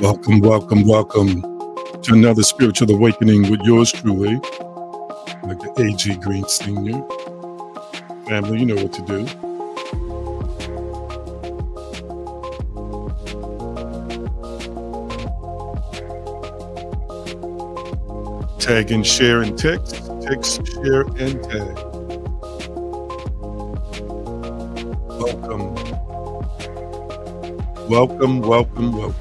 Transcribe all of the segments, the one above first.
Welcome, welcome, welcome to another spiritual awakening with yours truly, like the A.G. Green Sr. Family, you know what to do. Tag and share and text. Text, share, and tag. Welcome. Welcome, welcome, welcome.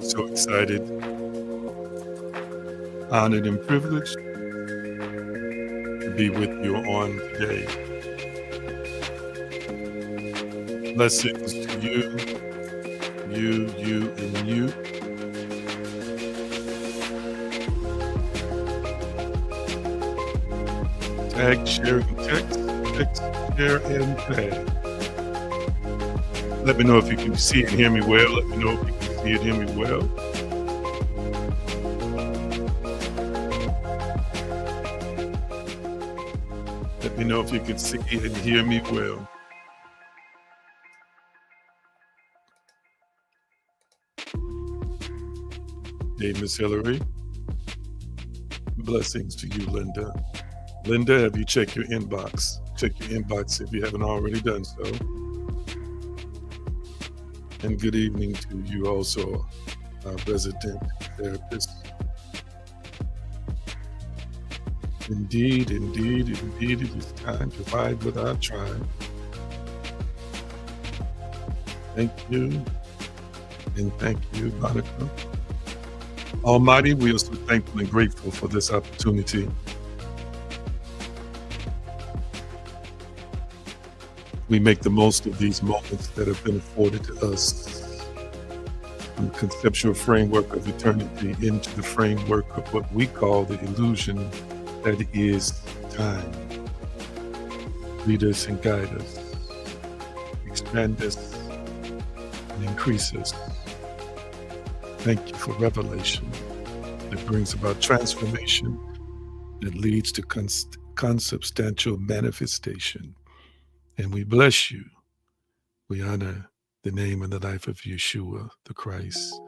So excited, honored, and privileged to be with you on today. Blessings to you, and you. Tag, share, and text. Text, share, and tag. Let me know if you can see and hear me well. Let me know if you can see and hear me well. Let me know if you can see and hear me well. Hey, Miss Hillary. Blessings to you, Linda. Linda, have you checked your inbox? Check your inbox if you haven't already done so. And good evening to you also, our resident therapist. Indeed, indeed, indeed, it is time to ride with our tribe. Thank you, and thank you, Monica. Almighty, we are so thankful and grateful for this opportunity. We make the most of these moments that have been afforded to us from the conceptual framework of eternity into the framework of what we call the illusion that is time. Lead us and guide us, expand us and increase us. Thank you for revelation that brings about transformation that leads to consubstantial manifestation. And we bless you. We honor the name and the life of Yeshua, the Christ.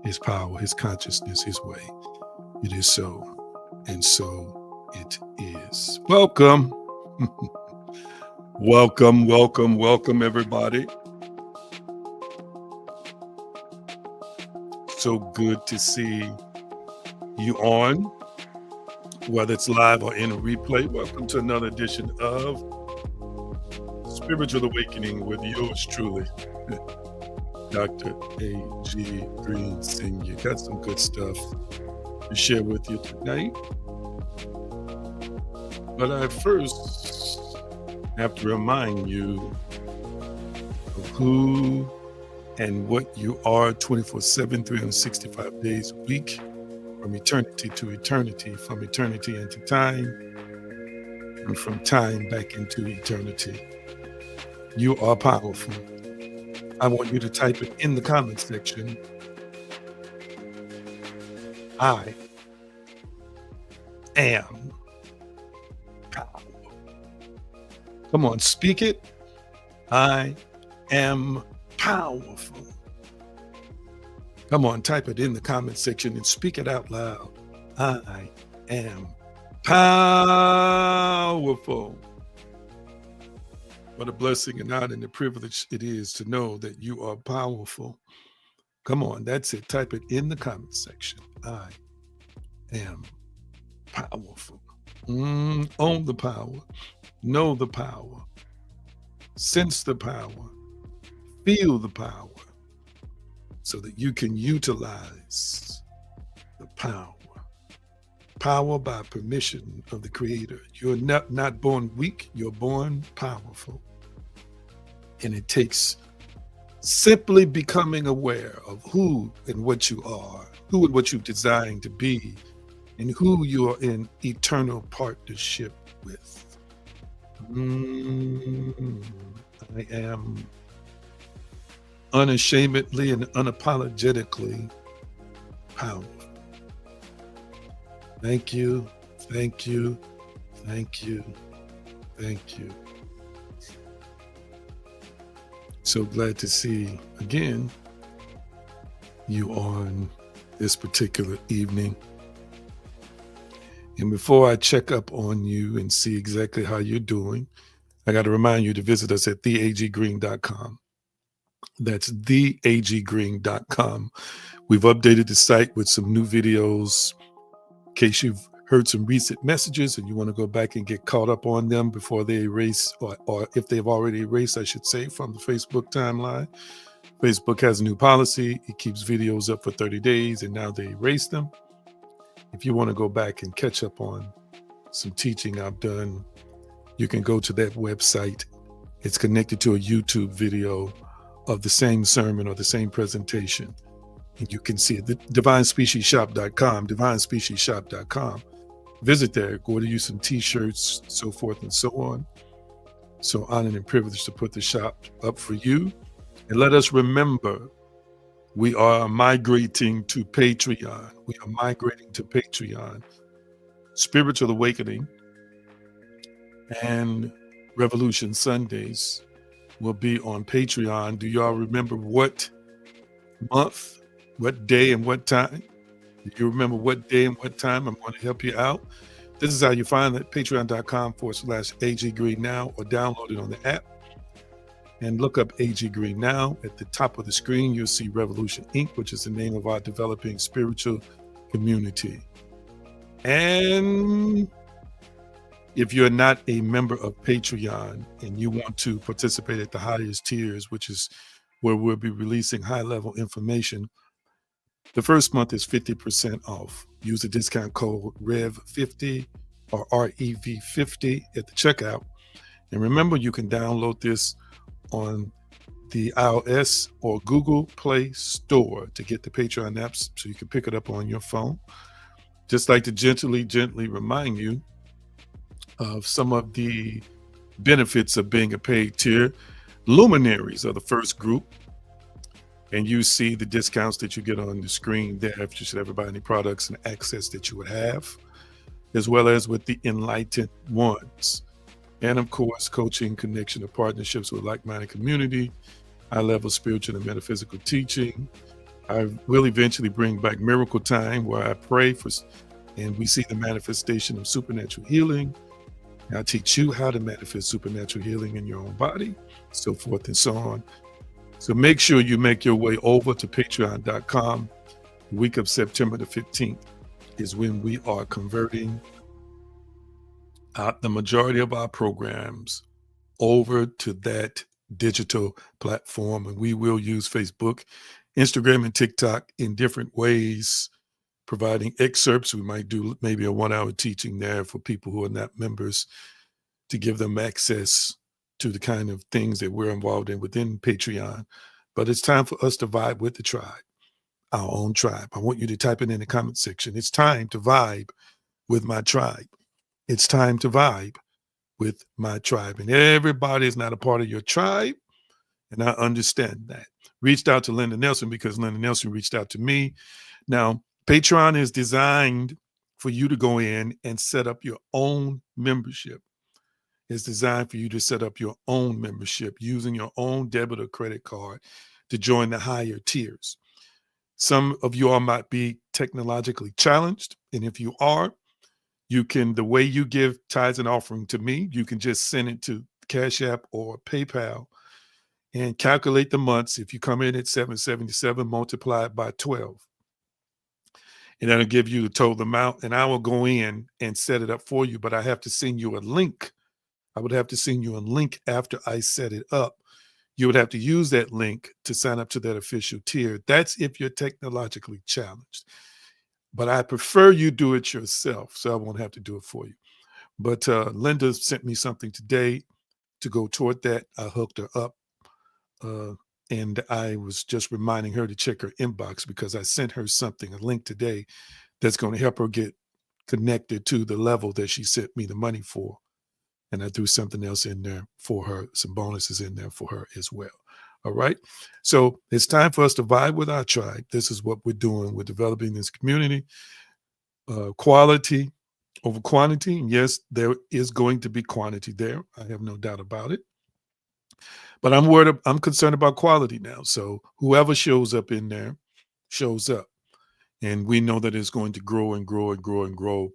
his power, his consciousness, his way. It is so, and so it is. Welcome. welcome, everybody. So good to see you on, whether it's live or in a replay. Welcome to another edition of Spiritual Awakening with yours truly, Dr. A.G. Green Sr. Got some good stuff to share with you tonight. But I first have to remind you of who and what you are 24/7, 365 days a week, from eternity to eternity, from eternity into time, and from time back into eternity. You are powerful. I want you to type it in the comment section. I am powerful. Come on, speak it. I am powerful. Come on, type it in the comment section and speak it out loud. I am powerful. What a blessing and honor and a privilege it is to know that you are powerful. Come on, that's it. Type it in the comment section. I am powerful. Own the power. Know the power. Sense the power. Feel the power, so that you can utilize the power. Power by permission of the Creator. You're not born weak, you're born powerful. And it takes simply becoming aware of who and what you are, who and what you've designed to be, and who you are in eternal partnership with. I am unashamedly and unapologetically powerful. Thank you, thank you, thank you, thank you. So glad to see again you on this particular evening. And before I check up on you and see exactly how you're doing, I got to remind you to visit us at theaggreen.com. That's theaggreen.com. We've updated the site with some new videos in case you've heard some recent messages and you want to go back and get caught up on them before they erase, or if they've already erased, I should say, from the Facebook timeline. Facebook has a new policy. It keeps videos up for 30 days and now they erase them. If you want to go back and catch up on some teaching I've done, you can go to that website. It's connected to a YouTube video of the same sermon or the same presentation. And you can see it, divinespeciesshop.com, divinespeciesshop.com. Visit there, go to use some t-shirts, so forth and so on. So honored and privileged to put the shop up for you. And let us remember, we are migrating to Patreon. We are migrating to Patreon. Spiritual Awakening and Revolution Sundays will be on Patreon. Do y'all remember what month, what day, and what time? Do you remember what day and what time? I'm going to help you out. This is how you find it, patreon.com/AG Green Now, or download it on the app and look up AG Green Now. At the top of the screen, you'll see Revolution Inc., which is the name of our developing spiritual community. And if you're not a member of Patreon and you want to participate at the highest tiers, which is where we'll be releasing high-level information, the first month is 50% off. Use the discount code REV50 or REV50 at the checkout. And remember, you can download this on the iOS or Google Play Store to get the Patreon apps so you can pick it up on your phone. Just like to gently remind you of some of the benefits of being a paid tier. Luminaries are the first group, and you see the discounts that you get on the screen there if you should ever buy any products and access that you would have, as well as with the enlightened ones. And of course, coaching, connection, or partnerships with like-minded community, high-level spiritual and metaphysical teaching, I will eventually bring back Miracle Time, where I pray for, and we see the manifestation of supernatural healing. I teach you how to manifest supernatural healing in your own body, so forth and so on. So make sure you make your way over to patreon.com. The week of September the 15th is when we are converting the majority of our programs over to that digital platform. And we will use Facebook, Instagram, and TikTok in different ways, providing excerpts. We might do maybe a 1 hour teaching there for people who are not members to give them access to the kind of things that we're involved in within Patreon. But it's time for us to vibe with the tribe, our own tribe. I want you to type it in the comment section. It's time to vibe with my tribe. It's time to vibe with my tribe. And everybody is not a part of your tribe. And I understand that. Reached out to Linda Nelson because Linda Nelson reached out to me. Now, Patreon is designed for you to go in and set up your own membership. It's designed for you to set up your own membership using your own debit or credit card to join the higher tiers. Some of you all might be technologically challenged. And if you are, you can, the way you give tithes and offering to me, you can just send it to Cash App or PayPal and calculate the months. If you come in at 777, multiply it by 12. And that'll give you the total amount. And I will go in and set it up for you, but I have to send you a link. I would have to send you a link after I set it up. You would have to use that link to sign up to that official tier. That's if you're technologically challenged. But I prefer you do it yourself, so I won't have to do it for you. But Linda sent me something today to go toward that. I hooked her up. And I was just reminding her to check her inbox because I sent her something, a link today that's going to help her get connected to the level that she sent me the money for. And I threw something else in there for her, some bonuses in there for her as well. All right. So it's time for us to vibe with our tribe. This is what we're doing. We're developing this community, quality over quantity. And yes, there is going to be quantity there. I have no doubt about it. But I'm concerned about quality now. So whoever shows up in there shows up. And we know that it's going to grow and grow and grow and grow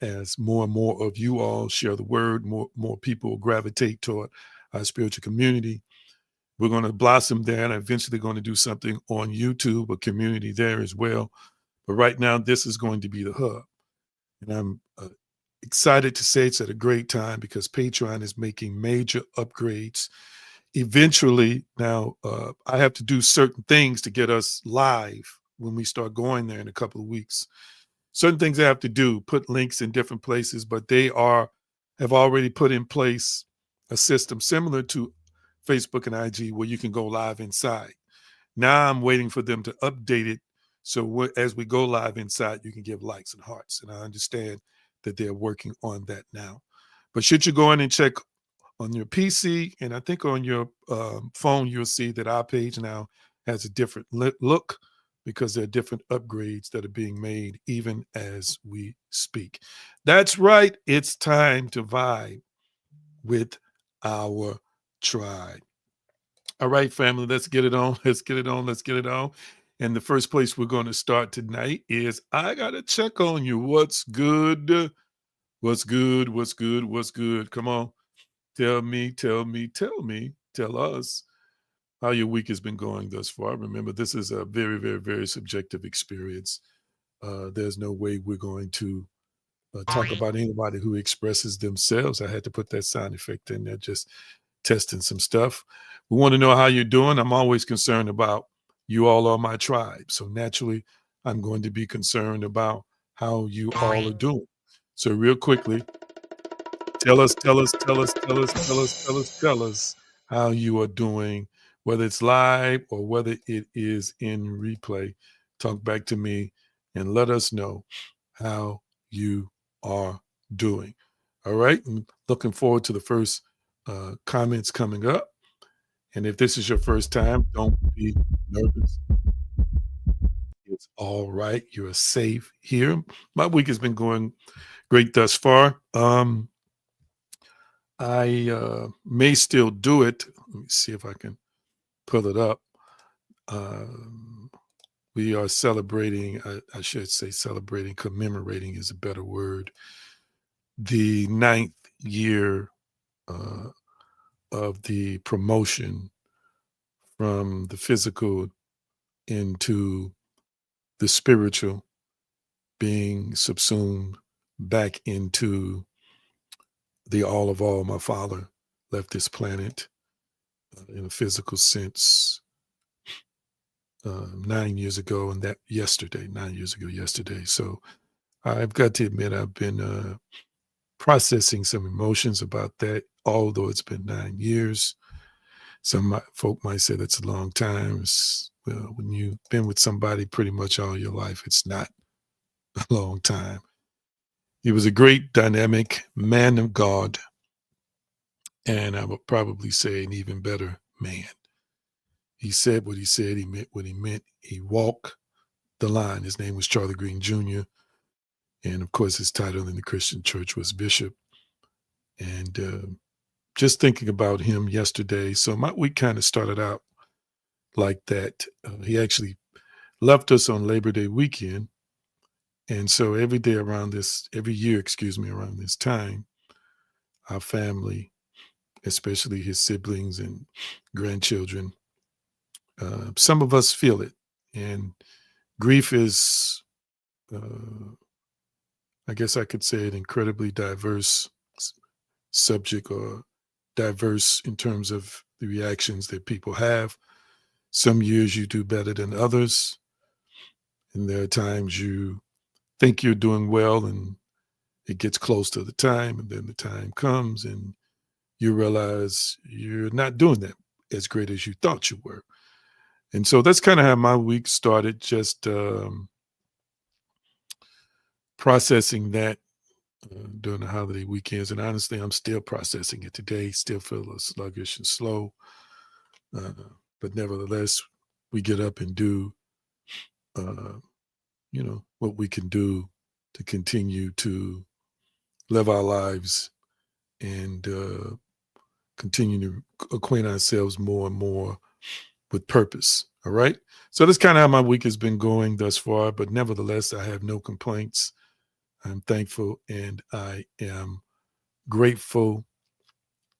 as more and more of you all share the word, more people gravitate toward our spiritual community. We're going to blossom there and eventually going to do something on YouTube, a community there as well. But right now, this is going to be the hub. And I'm excited to say it's at a great time because Patreon is making major upgrades. Eventually, now I have to do certain things to get us live when we start going there in a couple of weeks. Certain things I have to do, put links in different places, but they have already put in place a system similar to Facebook and IG where you can go live inside. Now I'm waiting for them to update it so as we go live inside, you can give likes and hearts. And I understand that they're working on that now. But should you go in and check on your PC and I think on your phone, you'll see that our page now has a different look because there are different upgrades that are being made even as we speak. That's right. It's time to vibe with our tribe. All right, family, let's get it on. Let's get it on. Let's get it on. And the first place we're going to start tonight is I got to check on you. What's good? What's good? What's good? What's good? Come on. Tell me, tell me, tell me, tell us how your week has been going thus far. Remember, this is a very, very, very subjective experience. There's no way we're going to talk about anybody who expresses themselves. I had to put that sound effect in there, just testing some stuff. We want to know how you're doing. I'm always concerned about you all are my tribe. So naturally, I'm going to be concerned about how you all are doing. So real quickly, tell us, tell us, tell us, tell us, tell us, tell us, tell us how you are doing, whether it's live or whether it is in replay. Talk back to me and let us know how you are doing. All right. I'm looking forward to the first comments coming up. And if this is your first time, don't be nervous. It's all right. You're safe here. My week has been going great thus far. I may still do it. Let me see if I can pull it up. We are celebrating, I should say celebrating, commemorating is a better word, the ninth year uh, of the promotion from the physical into the spiritual, being subsumed back into the all of all. My father left this planet in a physical sense 9 years ago, and that yesterday, 9 years ago, yesterday. So I've got to admit, I've been processing some emotions about that, although it's been 9 years. Folk might say that's a long time. Well, when you've been with somebody pretty much all your life, it's not a long time. He was a great, dynamic man of God, and I would probably say an even better man. He said what he said. He meant what he meant. He walked the line. His name was Charlie Green Jr., and of course, his title in the Christian church was Bishop. And just thinking about him yesterday, so my week kind of started out like that. He actually left us on Labor Day weekend. And so every year, excuse me, around this time, our family, especially his siblings and grandchildren, some of us feel it. And grief is, I guess I could say, an incredibly diverse subject, or diverse in terms of the reactions that people have. Some years you do better than others. And there are times you think you're doing well and it gets close to the time, and then the time comes and you realize you're not doing that as great as you thought you were. And so that's kind of how my week started, just processing that during the holiday weekends. And honestly, I'm still processing it today, still feel a little sluggish and slow. Uh, but nevertheless, we get up and do, uh, what we can do to continue to live our lives and continue to acquaint ourselves more and more with purpose. All right. So that's kind of how my week has been going thus far. But nevertheless, I have no complaints. I'm thankful and I am grateful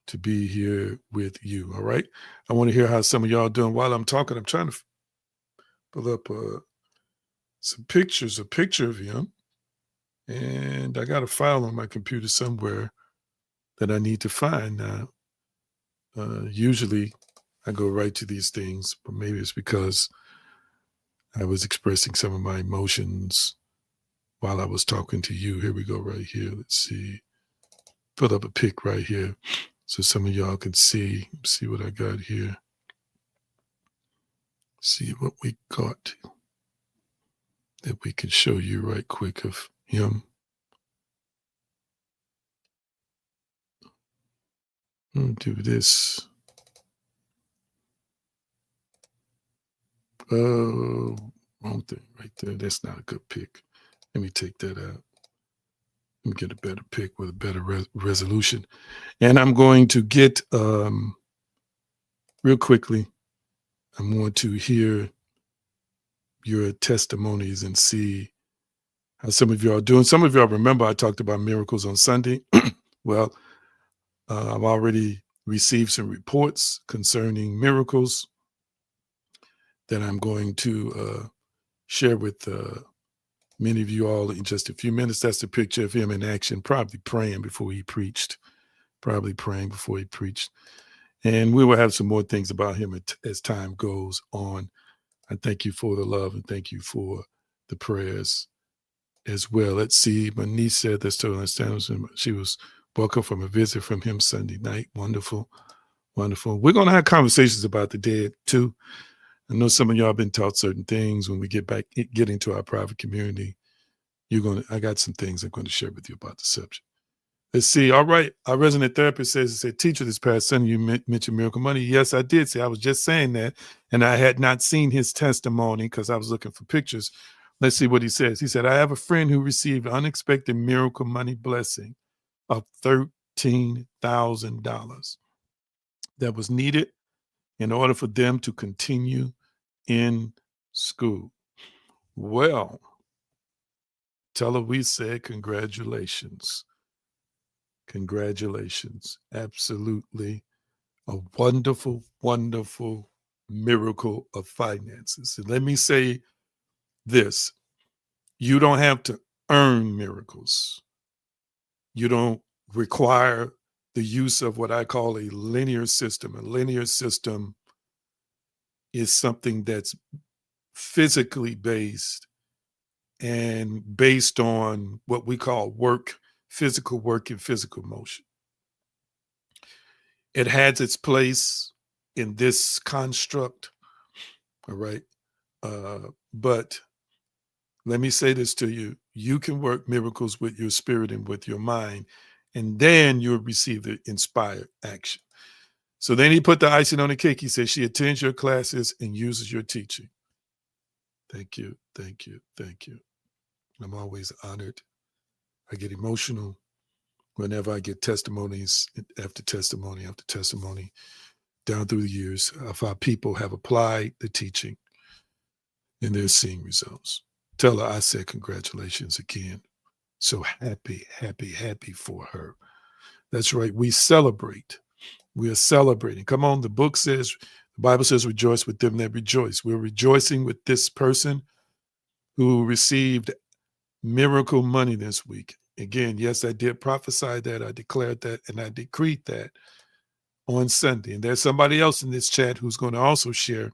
to be here with you. All right. I want to hear how some of y'all doing. While I'm talking, I'm trying to pull up some pictures, a picture of him. And I got a file on my computer somewhere that I need to find now. Usually I go right to these things, but maybe it's because I was expressing some of my emotions while I was talking to you. Here we go, right here. Let's see. Put up a pic right here so some of y'all can see what I got here. See what we got that we can show you right quick of him. Do this. Wrong thing right there. That's not a good pic. Let me take that out. Let me get a better pic with a better resolution. And I'm going to get, real quickly, I want to hear your testimonies and see how some of y'all are doing. Some of y'all remember I talked about miracles on Sunday. Well, I've already received some reports concerning miracles that I'm going to share with many of you all in just a few minutes. That's a picture of him in action, probably praying before he preached. And we will have some more things about him as time goes on. I thank you for the love and thank you for the prayers as well. Let's see. My niece said this to her. She was welcome from a visit from him Sunday night. Wonderful. Wonderful. We're going to have conversations about the dead too. I know some of y'all been taught certain things. When we get into our private community, I got some things I'm going to share with you about the subject. Let's see. All right. Our resident therapist said, teacher, this past Sunday, you mentioned Miracle Money. Yes, I did. I was just saying that. And I had not seen his testimony because I was looking for pictures. Let's see what he says. He said, I have a friend who received unexpected Miracle Money blessing of $13,000 that was needed in order for them to continue in school. Well, tell her we said congratulations. Congratulations. Absolutely a wonderful, wonderful miracle of finances. And let me say this, you don't have to earn miracles. You don't require the use of what I call a linear system. A linear system is something that's physically based and based on what we call work, physical work and physical motion. It has its place in this construct, all right? But let me say this to you. You can work miracles with your spirit and with your mind, and then you'll receive the inspired action. So then he put the icing on the cake. He says, she attends your classes and uses your teaching. Thank you. Thank you. Thank you. I'm always honored. I get emotional whenever I get testimonies after testimony after testimony down through the years of how people have applied the teaching and they're seeing results. Tell her I said congratulations again. So happy, happy, happy for her. That's right. We celebrate. We are celebrating. Come on. The book says, the Bible says, rejoice with them that rejoice. We're rejoicing with this person who received miracle money this week. Again, yes, I did prophesy that. I declared that and I decreed that on Sunday. And there's somebody else in this chat who's going to also share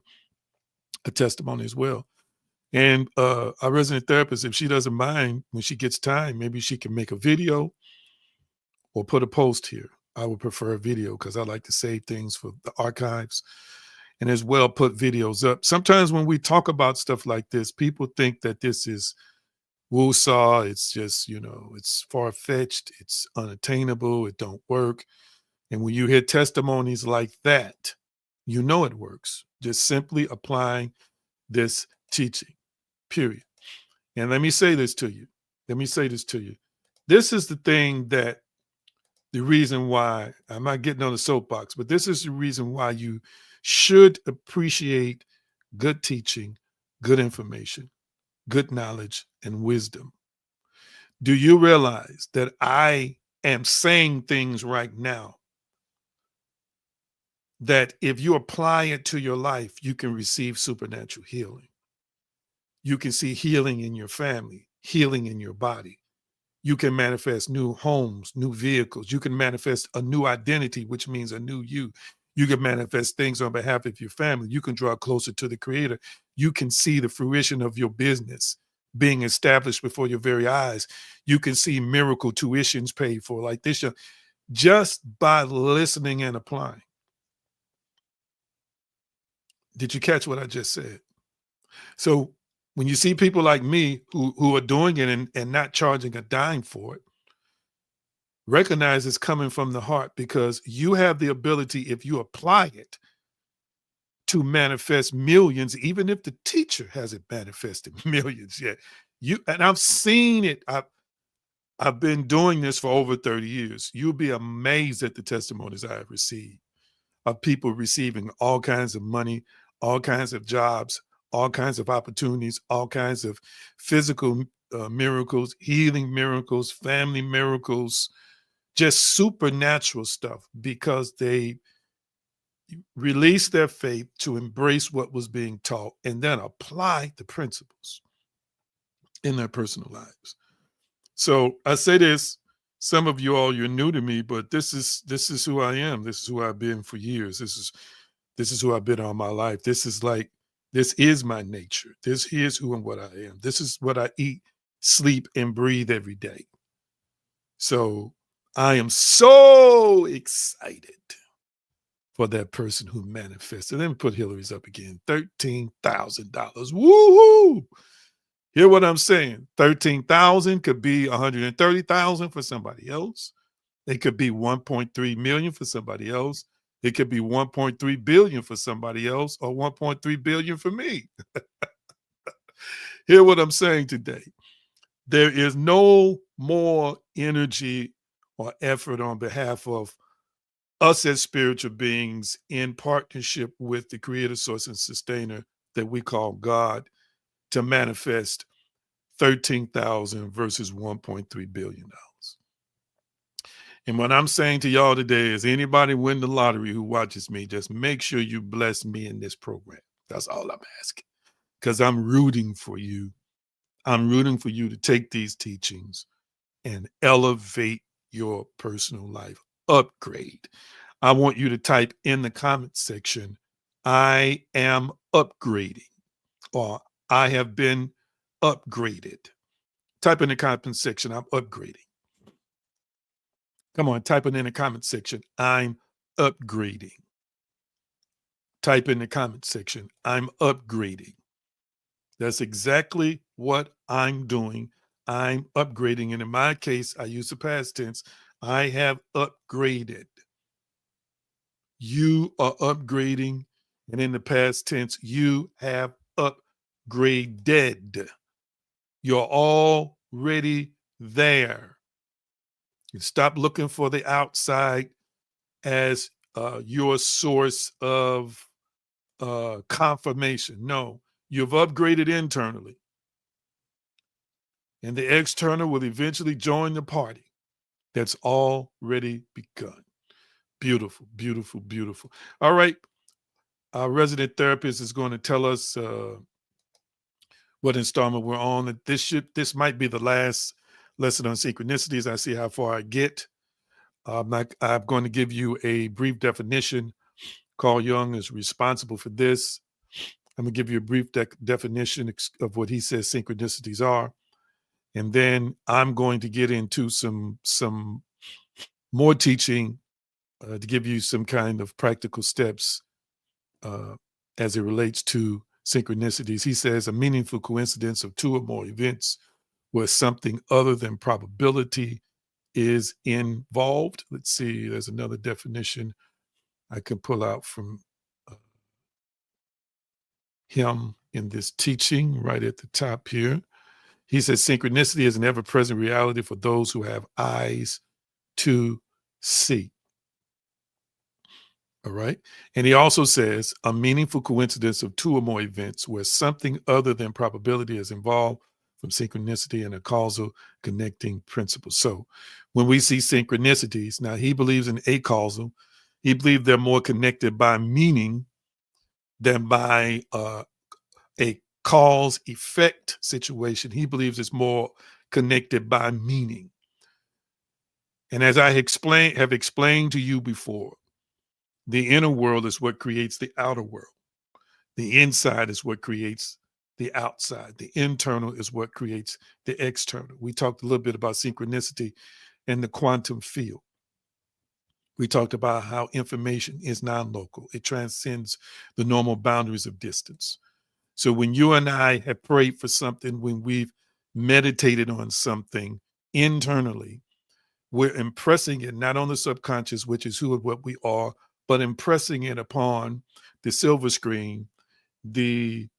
a testimony as well. And our resident therapist, if she doesn't mind, when she gets time, maybe she can make a video or put a post here. I would prefer a video because I like to save things for the archives and as well put videos up. Sometimes when we talk about stuff like this, people think that this is woo-saw. It's just, it's far-fetched. It's unattainable. It don't work. And when you hear testimonies like that, you know it works. Just simply applying this teaching, period. And let me say this to you. Let me say this to you. This is the thing that the reason why I'm not getting on the soapbox, but this is the reason why you should appreciate good teaching, good information, good knowledge, and wisdom. Do you realize that I am saying things right now that if you apply it to your life, you can receive supernatural healing? You can see healing in your family, healing in your body. You can manifest new homes, new vehicles. You can manifest a new identity, which means a new you. You can manifest things on behalf of your family. You can draw closer to the creator. You can see the fruition of your business being established before your very eyes. You can see miracle tuitions paid for like this, just by listening and applying. Did you catch what I just said? So when you see people like me who are doing it and not charging a dime for it, recognize it's coming from the heart because you have the ability, if you apply it, to manifest millions, even if the teacher hasn't manifested millions yet. And I've seen it. I've been doing this for over 30 years. You'll be amazed at the testimonies I have received of people receiving all kinds of money, all kinds of jobs, all kinds of opportunities, all kinds of physical miracles, healing miracles, family miracles, just supernatural stuff because they released their faith to embrace what was being taught and then apply the principles in their personal lives. So I say this, some of you all, you're new to me, but this is who I am. This is who I've been for years. This is who I've been all my life. This is my nature. This is who and what I am. This is what I eat, sleep, and breathe every day. So I am so excited for that person who manifested. Let me put Hillary's up again. $13,000. Woo-hoo! Hear what I'm saying? 13,000 could be 130,000 for somebody else. It could be 1.3 million for somebody else. It could be 1.3 billion for somebody else or 1.3 billion for me. Hear what I'm saying today. There is no more energy or effort on behalf of us as spiritual beings in partnership with the creator, source, and sustainer that we call God to manifest 13,000 versus $1.3 billion. And what I'm saying to y'all today is anybody win the lottery who watches me, just make sure you bless me in this program. That's all I'm asking. Because I'm rooting for you. I'm rooting for you to take these teachings and elevate your personal life. Upgrade. I want you to type in the comment section, I am upgrading, or I have been upgraded. Type in the comment section, I'm upgrading. Come on, type it in the comment section, I'm upgrading. Type in the comment section, I'm upgrading. That's exactly what I'm doing. I'm upgrading. And in my case, I use the past tense. I have upgraded. You are upgrading. And in the past tense, you have upgraded. You're already there. You stop looking for the outside as your source of confirmation. No, you've upgraded internally. And the external will eventually join the party that's already begun. Beautiful, beautiful, beautiful. All right. Our resident therapist is going to tell us what installment we're on. This might be the last lesson on synchronicities. I see how far I get. I'm going to give you a brief definition. Carl Jung is responsible for this. I'm going to give you a brief definition of what he says synchronicities are. And then I'm going to get into some more teaching to give you some kind of practical steps as it relates to synchronicities. He says a meaningful coincidence of two or more events where something other than probability is involved. Let's see, there's another definition I can pull out from him in this teaching right at the top here. He says synchronicity is an ever-present reality for those who have eyes to see. All right. And he also says a meaningful coincidence of two or more events where something other than probability is involved from synchronicity and a causal connecting principle. So when we see synchronicities, now he believes in acausal. He believes they're more connected by meaning than by a cause effect situation. He believes it's more connected by meaning. And as I have explained to you before, the inner world is what creates the outer world. The inside is what creates the outside. The internal is what creates the external. We talked a little bit about synchronicity and the quantum field. We talked about how information is non-local. It transcends the normal boundaries of distance. So when you and I have prayed for something, when we've meditated on something internally, we're impressing it not on the subconscious, which is who and what we are, but impressing it upon the silver screen, the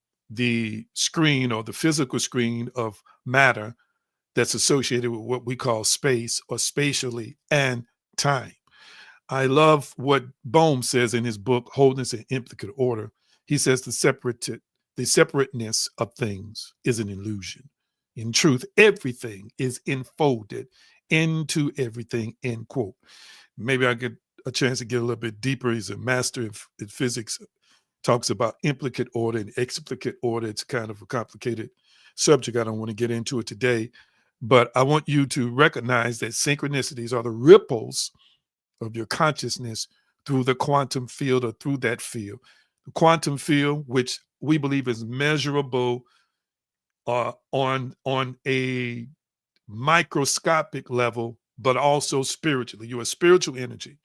screen or the physical screen of matter that's associated with what we call space or spatially and time. I love what Bohm says in his book, Wholeness and Implicate Order. He says the separateness of things is an illusion. In truth, everything is enfolded into everything, end quote. Maybe I get a chance to get a little bit deeper. He's a master in physics, talks about implicate order and explicate order. It's kind of a complicated subject. I don't want to get into it today, but I want you to recognize that synchronicities are the ripples of your consciousness through the quantum field or through that field. The quantum field, which we believe is measurable on a microscopic level, but also spiritually. You're a spiritual energy.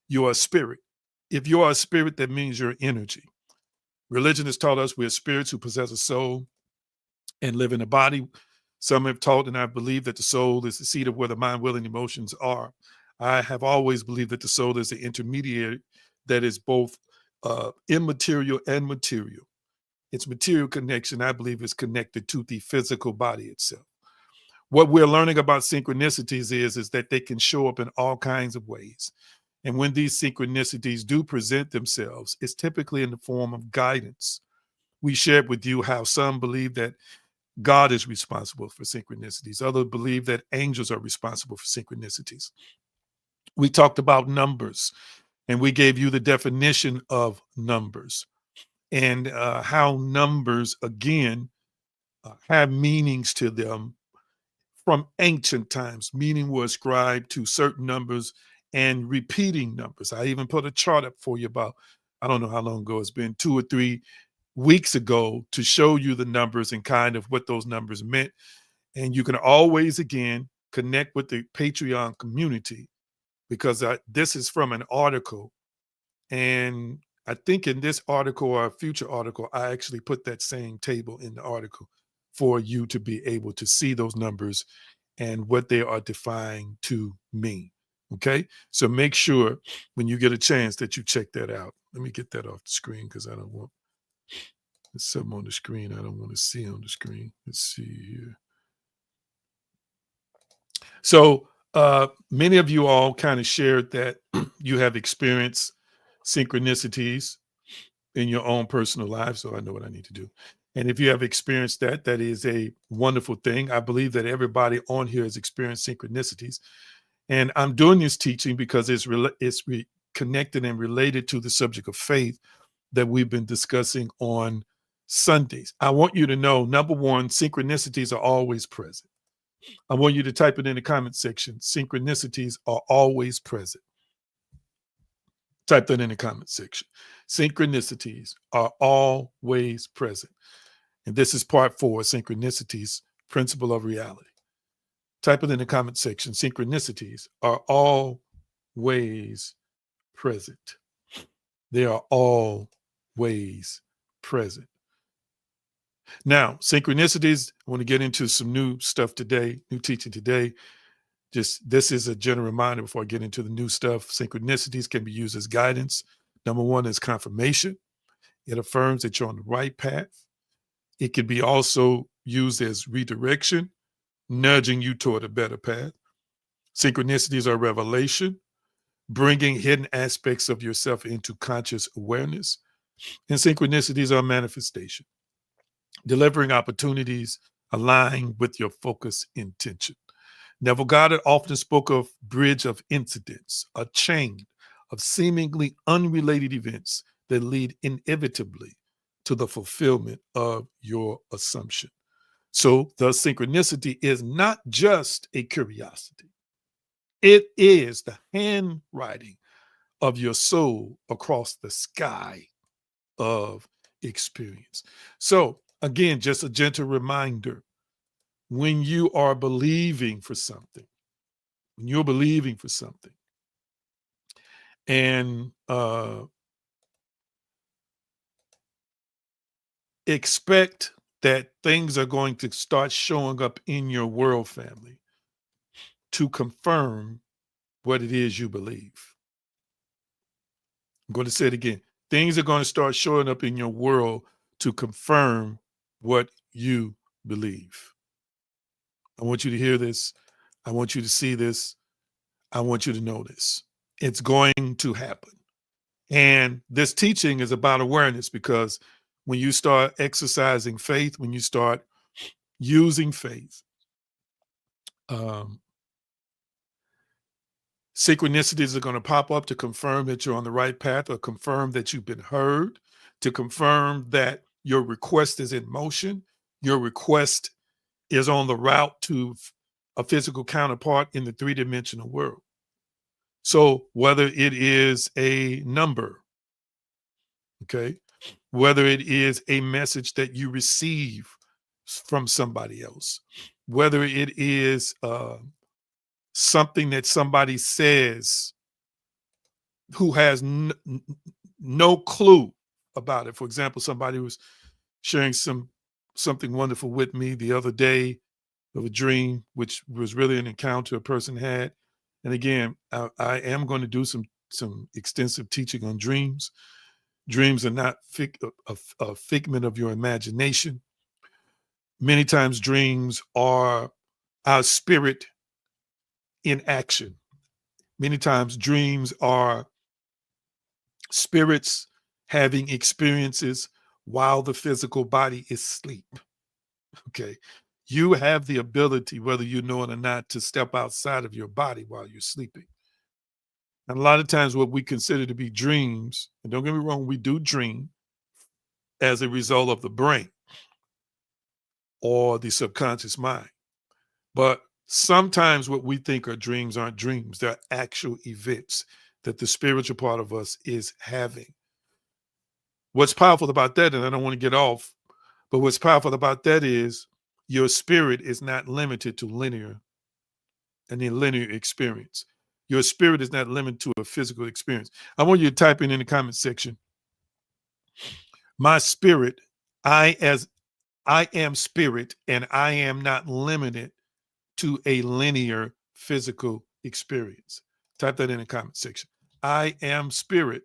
You are a spirit. If you are a spirit, that means you're energy. Religion has taught us we're spirits who possess a soul and live in a body. Some have taught, and I believe, that the soul is the seat of where the mind, will, and emotions are. I have always believed that the soul is the intermediary that is both immaterial and material. Its material connection, I believe, is connected to the physical body itself. What we're learning about synchronicities is that they can show up in all kinds of ways. And when these synchronicities do present themselves, it's typically in the form of guidance we shared with you how some believe that God is responsible for synchronicities. Others believe that angels are responsible for synchronicities. We talked about numbers, and we gave you the definition of numbers and how numbers, again, have meanings to them from ancient times. Meaning was ascribed to certain numbers and repeating numbers. I even put a chart up for you about, I don't know how long ago it's been, 2 or 3 weeks ago, to show you the numbers and kind of what those numbers meant. And you can always, again, connect with the Patreon community because this is from an article. And I think in this article or a future article, I actually put that same table in the article for you to be able to see those numbers and what they are defined to mean. Okay. So make sure when you get a chance that you check that out. Let me get that off the screen because I don't want, there's something on the screen I don't want to see on the screen. Let's see here. So many of you all kind of shared that you have experienced synchronicities in your own personal lives. So I know what I need to do. And if you have experienced that, that is a wonderful thing. I believe that everybody on here has experienced synchronicities. And I'm doing this teaching because it's connected and related to the subject of faith that we've been discussing on Sundays. I want you to know, number one, synchronicities are always present. I want you to type it in the comment section. Synchronicities are always present. Type that in the comment section. Synchronicities are always present. And this is part 4, synchronicities, principle of reality. Type it in the comment section. Synchronicities are always present. They are always present. Now, synchronicities, I want to get into some new stuff today, new teaching today. Just this is a general reminder before I get into the new stuff. Synchronicities can be used as guidance. Number one is confirmation. It affirms that you're on the right path. It can be also used as redirection, nudging you toward a better path. Synchronicities are revelation, bringing hidden aspects of yourself into conscious awareness. And synchronicities are manifestation, delivering opportunities aligned with your focus intention. Neville Goddard often spoke of bridge of incidents, a chain of seemingly unrelated events that lead inevitably to the fulfillment of your assumption. So the synchronicity is not just a curiosity. It is the handwriting of your soul across the sky of experience. So again, just a gentle reminder, when you are believing for something, when you're believing for something, and expect that things are going to start showing up in your world family to confirm what it is you believe. I'm going to say it again. Things are going to start showing up in your world to confirm what you believe. I want you to hear this. I want you to see this. I want you to know this. It's going to happen. And this teaching is about awareness because when you start exercising faith, when you start using faith, synchronicities are going to pop up to confirm that you're on the right path, or confirm that you've been heard, to confirm that your request is in motion, your request is on the route to a physical counterpart in the 3-dimensional world. So whether it is a number, okay, whether it is a message that you receive from somebody else, whether it is something that somebody says who has no clue about it. For example, somebody was sharing something wonderful with me the other day of a dream, which was really an encounter a person had. And again, I am going to do some extensive teaching on dreams. Dreams are not a figment of your imagination. Many times dreams are our spirit in action. Many times dreams are spirits having experiences while the physical body is asleep. Okay. You have the ability, whether you know it or not, to step outside of your body while you're sleeping. And a lot of times, what we consider to be dreams, and don't get me wrong, we do dream as a result of the brain or the subconscious mind. But sometimes what we think are dreams aren't dreams, they're actual events that the spiritual part of us is having. What's powerful about that, and I don't want to get off, but what's powerful about that is your spirit is not limited to linear and a linear experience. Your spirit is not limited to a physical experience. I want you to type in the comment section, my spirit, I am spirit, and I am not limited to a linear physical experience. Type that in the comment section. I am spirit,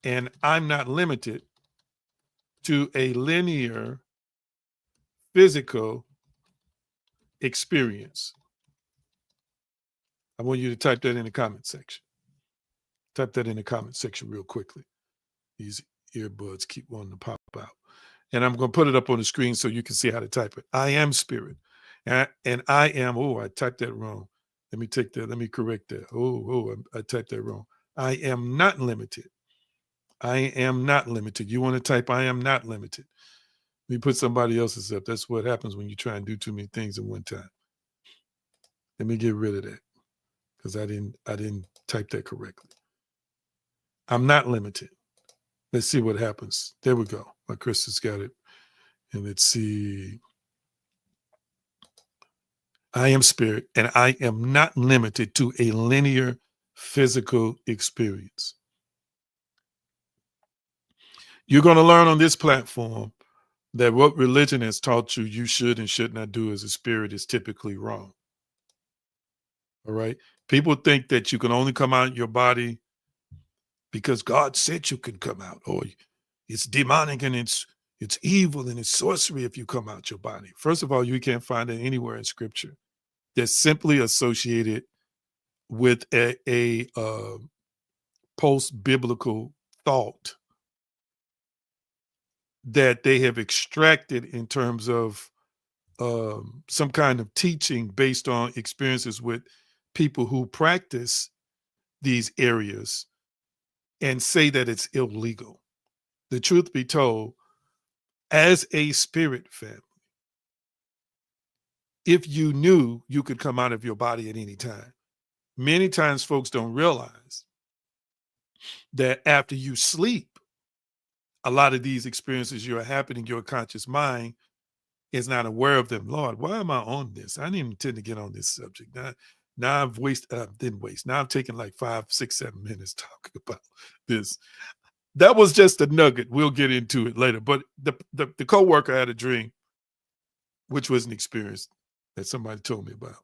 and I'm not limited to a linear physical experience. I want you to type that in the comment section. Type that in the comment section real quickly. These earbuds keep wanting to pop out. And I'm going to put it up on the screen so you can see how to type it. I am spirit. And I am, oh, I typed that wrong. Let me take that. Let me correct that. I typed that wrong. I am not limited. I am not limited. You want to type, I am not limited. Let me put somebody else's up. That's what happens when you try and do too many things at one time. Let me get rid of that because I didn't type that correctly. I'm not limited. Let's see what happens. There we go. My Krista's got it. And let's see. I am spirit, and I am not limited to a linear physical experience. You're going to learn on this platform that what religion has taught you you should and should not do as a spirit is typically wrong. All right. People think that you can only come out your body because God said you can come out, or it's demonic and it's evil and it's sorcery if you come out your body. First of all, you can't find it anywhere in scripture. They're simply associated with a post-biblical thought that they have extracted in terms of some kind of teaching based on experiences with people who practice these areas and say that it's illegal. The truth be told, as a spirit family, if you knew you could come out of your body at any time, many times folks don't realize that after you sleep, a lot of these experiences you're happening, your conscious mind is not aware of them. Lord, why am I on this? I didn't intend to get on this subject. Now I've wasted, didn't waste. Now I've taken like 5, 6, 7 minutes talking about this. That was just a nugget. We'll get into it later. But the coworker had a dream, which was an experience that somebody told me about.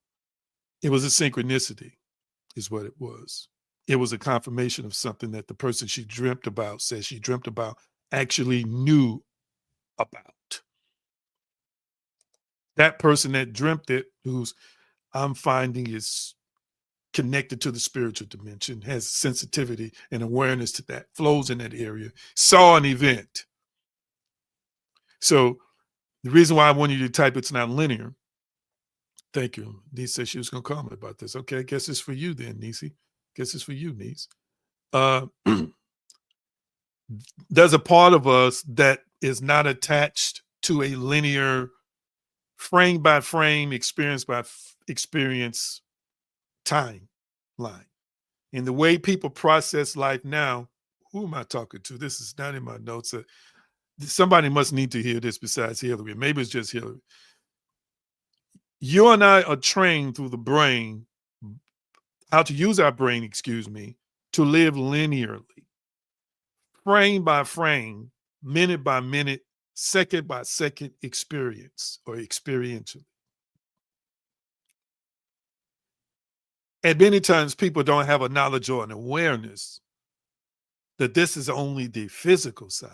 It was a synchronicity, is what it was. It was a confirmation of something that the person she dreamt about, says she dreamt about, actually knew about. That person that dreamt it, who's I'm finding is connected to the spiritual dimension, has sensitivity and awareness to that, flows in that area, saw an event. So the reason why I want you to type it's not linear. Thank you. Niece said she was going to comment about this. Okay, I guess it's for you then, Niece. Guess it's for you, niece. There's a part of us that is not attached to a linear frame by frame, experience by experience timeline. And the way people process life now, who am I talking to? This is not in my notes. Somebody must need to hear this besides Hillary. Maybe it's just Hillary. You and I are trained through the brain, how to use our brain, to live linearly, frame by frame, minute by minute, second by second experience or experientially. And many times people don't have a knowledge or an awareness that this is only the physical side.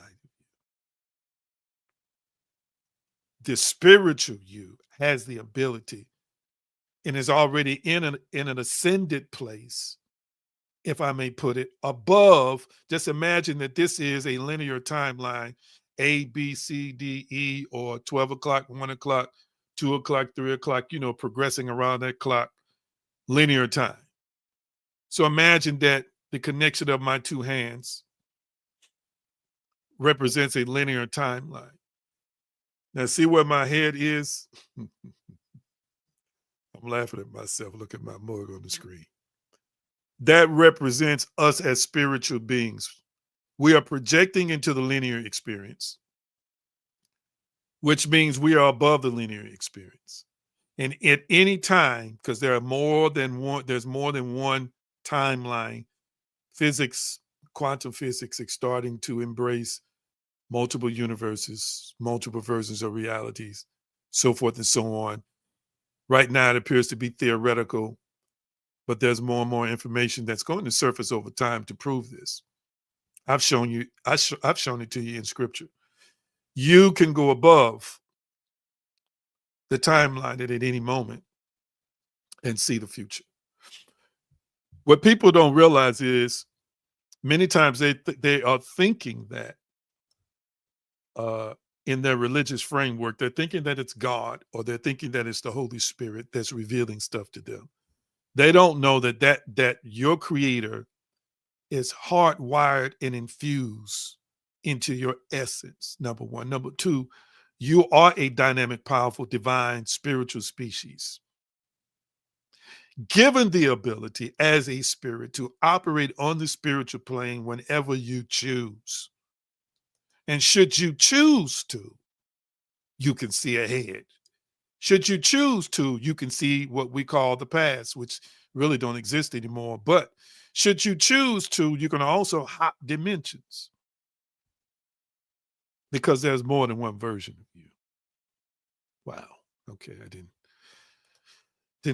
The spiritual you has the ability and is already in an ascended place if I may put it, above. Just imagine that this is a linear timeline, A, B, C, D, E, or 12 o'clock, 1 o'clock, 2 o'clock, 3 o'clock, progressing around that clock, linear time. So imagine that the connection of my two hands represents a linear timeline. Now, see where my head is? I'm laughing at myself. Look at my mug on the screen. That represents us as spiritual beings. We are projecting into the linear experience, which means we are above the linear experience. And at any time, because there's more than one timeline, physics, quantum physics is starting to embrace multiple universes, multiple versions of realities, so forth and so on. Right now, it appears to be theoretical, but there's more and more information that's going to surface over time to prove this. I've shown it to you in scripture. You can go above the timeline at any moment and see the future. What people don't realize is many times they are thinking that in their religious framework, they're thinking that it's God, or they're thinking that it's the Holy Spirit that's revealing stuff to them. They don't know that your creator is hardwired and infused into your essence, number one. Number two, you are a dynamic, powerful, divine, spiritual species, given the ability as a spirit to operate on the spiritual plane whenever you choose. And should you choose to, you can see ahead. Should you choose to, you can see what we call the past, which really don't exist anymore. But should you choose to, you can also hop dimensions, because there's more than one version of you. Wow. Okay, I didn't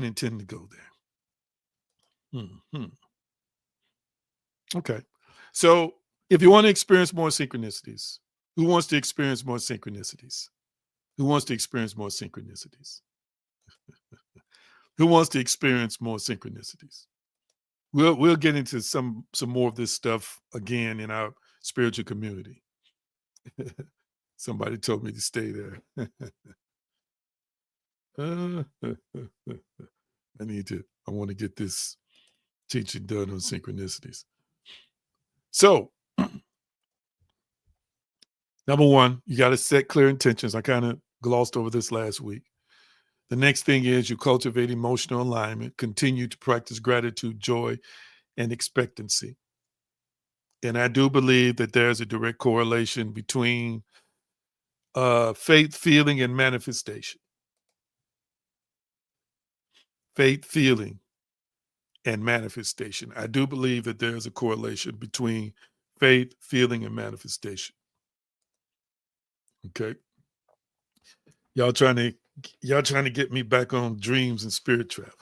intend to go there. Hmm. Okay. So if you want to experience more synchronicities, who wants to experience more synchronicities? Who wants to experience more synchronicities? Who wants to experience more synchronicities? We'll get into some more of this stuff again in our spiritual community. Somebody told me to stay there. I want to get this teaching done on synchronicities. So, number one, you got to set clear intentions. I kind of glossed over this last week. The next thing is you cultivate emotional alignment, continue to practice gratitude, joy, and expectancy. And I do believe that there's a direct correlation between faith, feeling, and manifestation. Faith, feeling, and manifestation. I do believe that there's a correlation between faith, feeling, and manifestation. Okay. Y'all trying to get me back on dreams and spirit travel.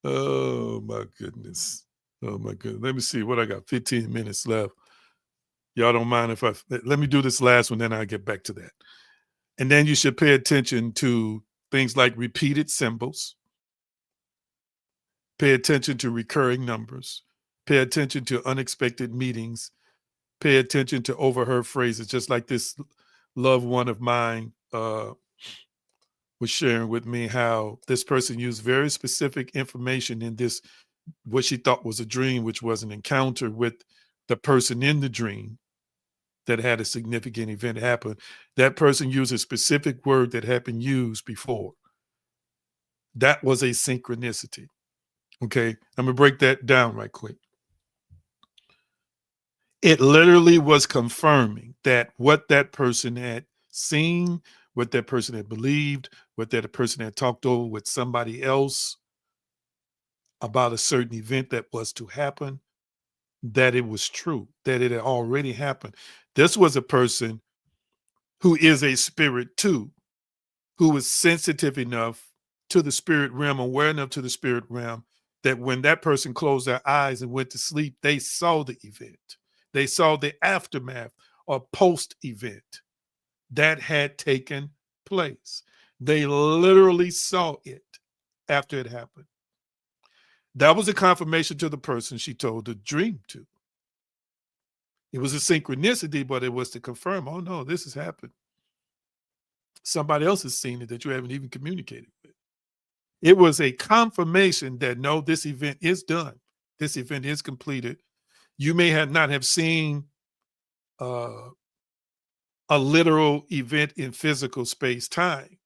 Oh my goodness. Oh my goodness. Let me see what I got. 15 minutes left. Y'all don't mind if let me do this last one, then I'll get back to that. And then you should pay attention to things like repeated symbols. Pay attention to recurring numbers. Pay attention to unexpected meetings. Pay attention to overheard phrases, just like this loved one of mine was sharing with me how this person used very specific information in this, what she thought was a dream, which was an encounter with the person in the dream that had a significant event happen. That person used a specific word that had been used before. That was a synchronicity. Okay, I'm gonna break that down right quick. It literally was confirming that what that person had seen, what that person had believed, what that person had talked over with somebody else about a certain event that was to happen, that it was true, that it had already happened. This was a person who is a spirit too, who was sensitive enough to the spirit realm, aware enough to the spirit realm, that when that person closed their eyes and went to sleep, they saw the event. They saw the aftermath or post event that had taken place. They literally saw it after it happened. That was a confirmation to the person she told the dream to. It was a synchronicity, but it was to confirm, oh no, this has happened. Somebody else has seen it that you haven't even communicated with. It was a confirmation that no, this event is done. This event is completed. You may not have seen uh, a literal event in physical space time,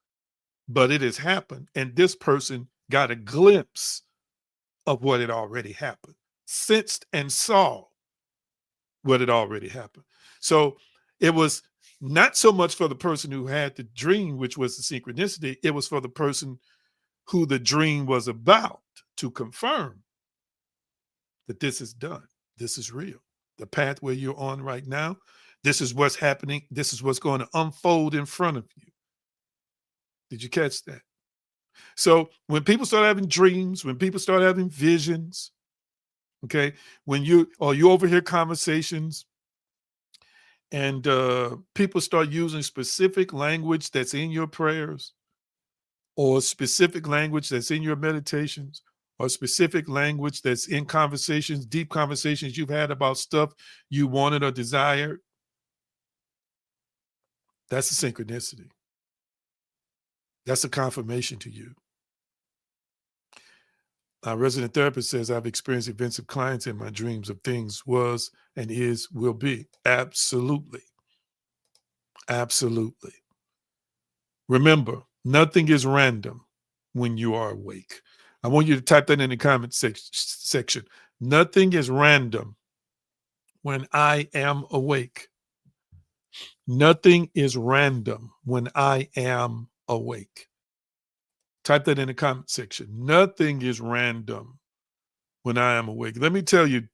but it has happened. And this person got a glimpse of what had already happened, sensed and saw what had already happened. So it was not so much for the person who had the dream, which was the synchronicity, it was for the person who the dream was about to confirm that this is done. This is real. The pathway you're on right now, this is what's happening. This is what's going to unfold in front of you. Did you catch that? So when people start having dreams, when people start having visions, okay, when you overhear conversations and people start using specific language that's in your prayers or specific language that's in your meditations or specific language that's in conversations, deep conversations you've had about stuff you wanted or desired, that's a synchronicity. That's a confirmation to you. Our resident therapist says, I've experienced events of clients in my dreams of things was and is, will be. Absolutely. Absolutely. Remember, nothing is random when you are awake. I want you to type that in the comment section. Nothing is random when I am awake. Nothing is random when I am awake. Type that in the comment section. Nothing is random when I am awake. Let me tell you,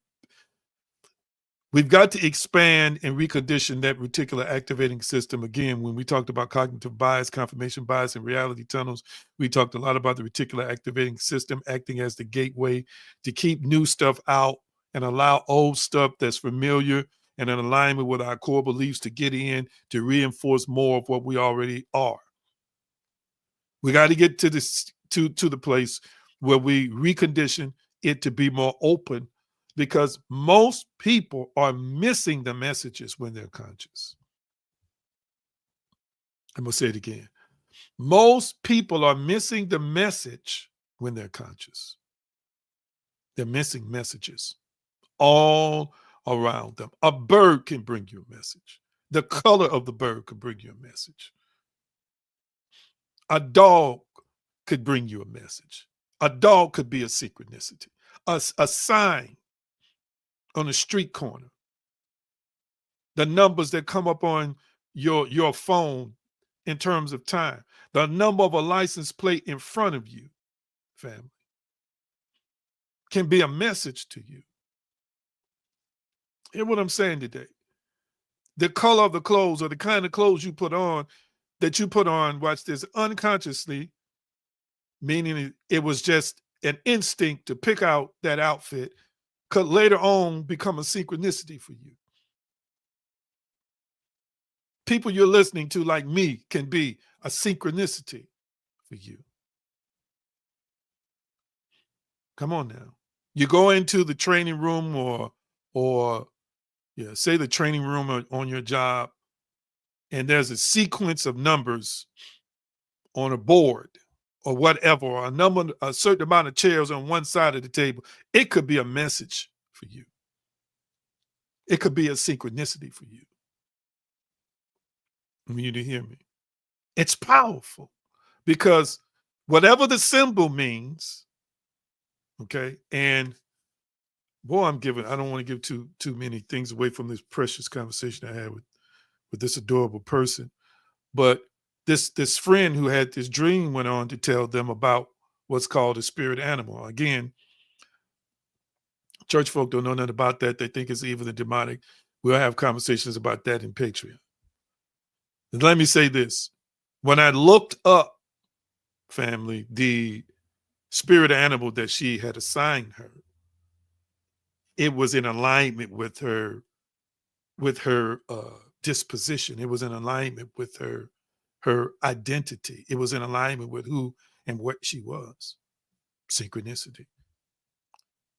we've got to expand and recondition that reticular activating system. Again, when we talked about cognitive bias, confirmation bias, and reality tunnels, we talked a lot about the reticular activating system acting as the gateway to keep new stuff out and allow old stuff that's familiar and in alignment with our core beliefs to get in to reinforce more of what we already are. We got to get to this to the place where we recondition it to be more open, because most people are missing the messages when they're conscious. I'm going to say it again. Most people are missing the message when they're conscious. They're missing messages all around them. A bird can bring you a message. The color of the bird can bring you a message. A dog could bring you a message. A dog could be a synchronicity. A sign on a street corner. The numbers that come up on your phone in terms of time. The number of a license plate in front of you, family, can be a message to you. Hear what I'm saying today. The color of the clothes or the kind of clothes you put on, watch this, unconsciously, meaning it was just an instinct to pick out that outfit, could later on become a synchronicity for you. People you're listening to, like me, can be a synchronicity for you. Come on now. You go into the training room or say the training room on your job, and there's a sequence of numbers on a board or whatever, or a certain amount of chairs on one side of the table. It could be a message for you. It could be a synchronicity for you. I mean, you to hear me. It's powerful because whatever the symbol means, okay, and boy, I don't want to give too many things away from this precious conversation I had with this adorable person. But this friend who had this dream went on to tell them about what's called a spirit animal. Again, church folk don't know nothing about that. They think it's evil and demonic. We'll have conversations about that in Patreon. And let me say this. When I looked up, family, the spirit animal that she had assigned her, it was in alignment with her disposition. It was in alignment with her identity. It was in alignment with who and what she was. Synchronicity.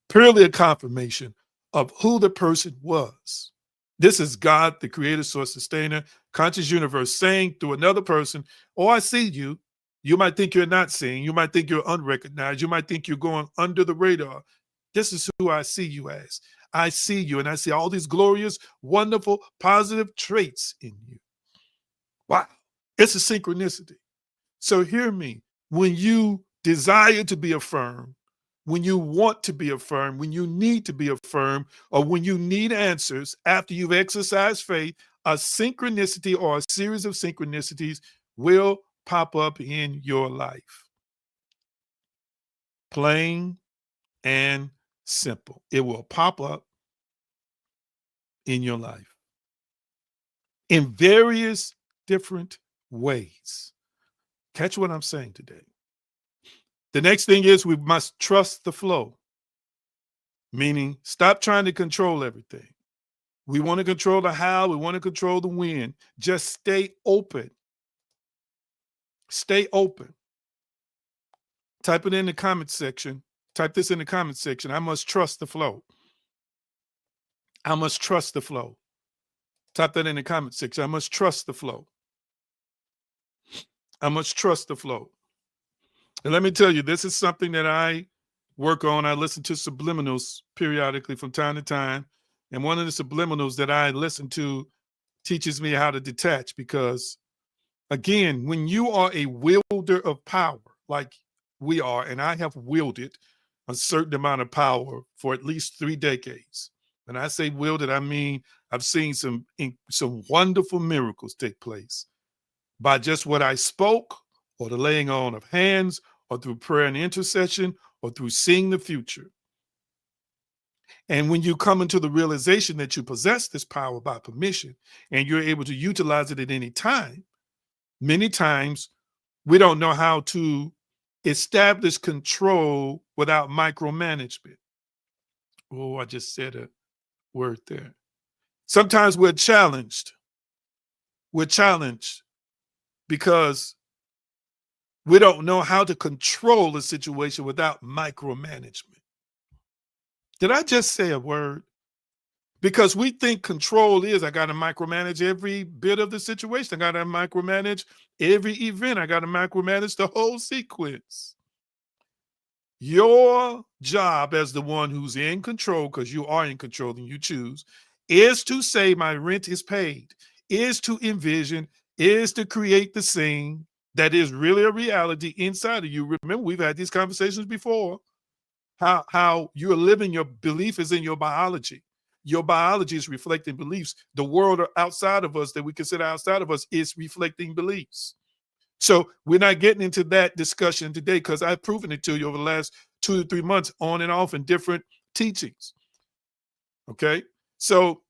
purely a confirmation of who the person was. This is God, the creator, source, sustainer, conscious universe saying through another person, oh, I see you. You might think you're not seeing. You might think you're unrecognized. You might think you're going under the radar. This is who I see you as. I see you, and I see all these glorious, wonderful, positive traits in you. Wow. It's a synchronicity. So hear me. When you desire to be affirmed, when you want to be affirmed, when you need to be affirmed, or when you need answers after you've exercised faith, a synchronicity or a series of synchronicities will pop up in your life. Plain and simple. It will pop up in your life in various different ways. Catch what I'm saying today. The next thing is we must trust the flow, meaning stop trying to control everything. We want to control the how, we want to control the when. Just stay open. Stay open. Type it in the comment section. Type this in the comment section. I must trust the flow. I must trust the flow. Type that in the comment section. I must trust the flow. I must trust the flow. And let me tell you, this is something that I work on. I listen to subliminals periodically from time to time. And one of the subliminals that I listen to teaches me how to detach because, again, when you are a wielder of power, like we are, and I have wielded a certain amount of power for at least 3 decades. When I say wielded, I mean I've seen some wonderful miracles take place by just what I spoke or the laying on of hands or through prayer and intercession or through seeing the future. And when you come into the realization that you possess this power by permission and you're able to utilize it at any time, many times we don't know how to establish control without micromanagement. Oh, I just said a word there. Sometimes we're challenged. We're challenged because we don't know how to control the situation without micromanagement. Did I just say a word? Because we think control is I got to micromanage every bit of the situation. I got to micromanage every event. I got to micromanage the whole sequence. Your job as the one who's in control, because you are in control and you choose, is to say my rent is paid, is to envision, is to create the scene that is really a reality inside of you. Remember, we've had these conversations before. How you're living, your belief is in your biology. Your biology is reflecting beliefs. The world outside of us that we consider outside of us is reflecting beliefs. So we're not getting into that discussion today because I've proven it to you over the last 2 to 3 months on and off in different teachings. Okay. So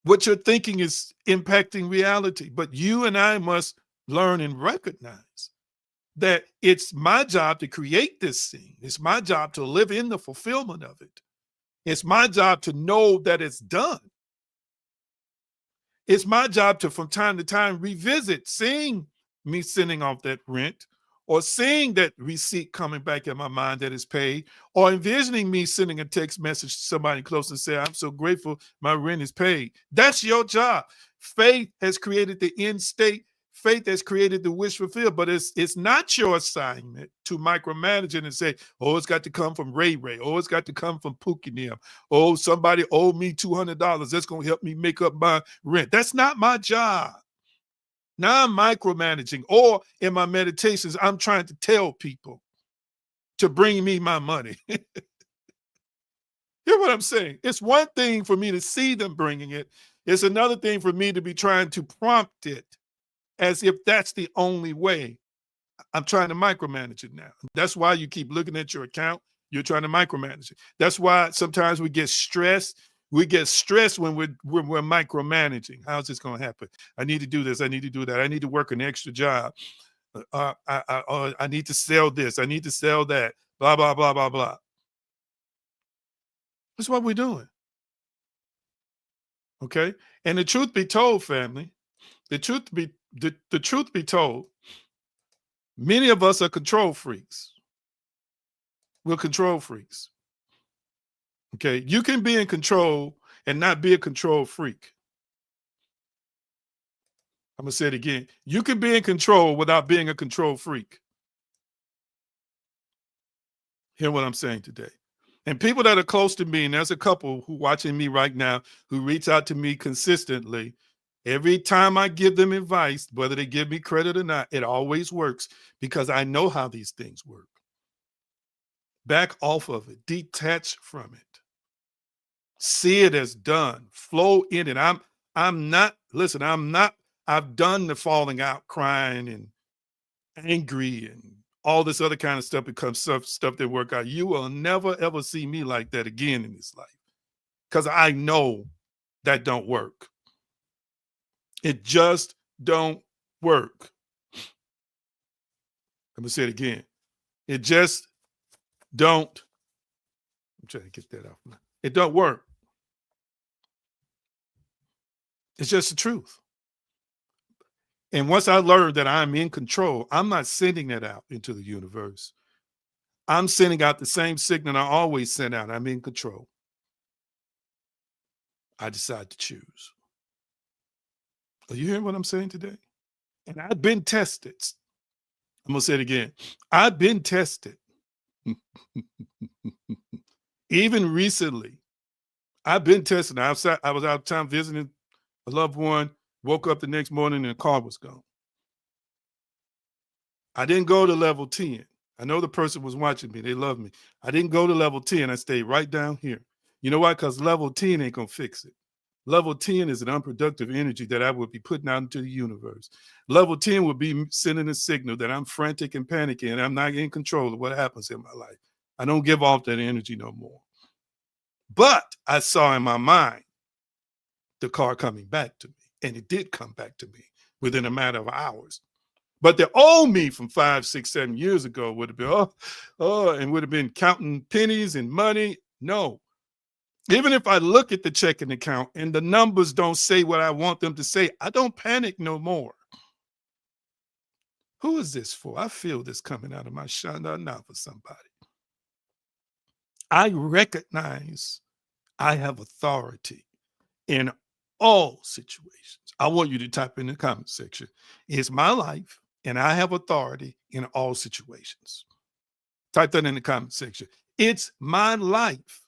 what you're thinking is impacting reality, but you and I must learn and recognize that it's my job to create this scene. It's my job to live in the fulfillment of it. It's my job to know that it's done. It's my job to, from time to time, revisit seeing me sending off that rent or seeing that receipt coming back in my mind that is paid or envisioning me sending a text message to somebody close and say, I'm so grateful my rent is paid. That's your job. Faith has created the end state. Faith has created the wish fulfilled, but it's not your assignment to micromanage it and say, oh, it's got to come from Ray Ray. Oh, it's got to come from Pookie Nim. Oh, somebody owed me $200. That's going to help me make up my rent. That's not my job. Now I'm micromanaging, or in my meditations, I'm trying to tell people to bring me my money. Hear what I'm saying? It's one thing for me to see them bringing it. It's another thing for me to be trying to prompt it as if that's the only way. I'm trying to micromanage it now. That's why you keep looking at your account. You're trying to micromanage it. That's why sometimes we get stressed. We get stressed when we're micromanaging. How's this going to happen? I need to do this. I need to do that. I need to work an extra job. I need to sell this. I need to sell that. Blah, blah, blah, blah, blah. That's what we're doing. Okay? And the truth be told, family, the truth be told, many of us are control freaks. We're control freaks. Okay. You can be in control and not be a control freak. I'm going to say it again. You can be in control without being a control freak. Hear what I'm saying today. And people that are close to me, and there's a couple who watching me right now who reach out to me consistently. Every time I give them advice, whether they give me credit or not, it always works because I know how these things work. Back off of it, detach from it. See it as done. Flow in it. I'm not, listen, I'm not, I've done the falling out, crying and angry and all this other kind of stuff becomes stuff that work out. You will never ever see me like that again in this life because I know that don't work. It just don't work. I'm gonna say it again. It just don't. I'm trying to get that out. It don't work. It's just the truth. And once I learned that I'm in control, I'm not sending that out into the universe. I'm sending out the same signal I always send out. I'm in control. I decide to choose. Are you hearing what I'm saying today? And I've been tested. I'm gonna say it again. I've been tested. Even recently, I've been tested. I was out of town visiting a loved one, woke up the next morning and the car was gone. I didn't go to level 10. I know the person was watching me. They love me. I didn't go to level 10. I stayed right down here. You know why? Because level 10 ain't gonna fix it. Level 10 is an unproductive energy that I would be putting out into the universe. Level 10 would be sending a signal that I'm frantic and panicking and I'm not in control of what happens in my life. I don't give off that energy no more. But I saw in my mind the car coming back to me, and it did come back to me within a matter of hours. But the old me from 5, 6, 7 years ago would have been, and would have been counting pennies and money. No. Even if I look at the checking account and the numbers don't say what I want them to say, I don't panic no more. Who is this for? I feel this coming out of my shana now for somebody. I recognize I have authority in all situations. I want you to type in the comment section. It's my life and I have authority in all situations. Type that in the comment section. It's my life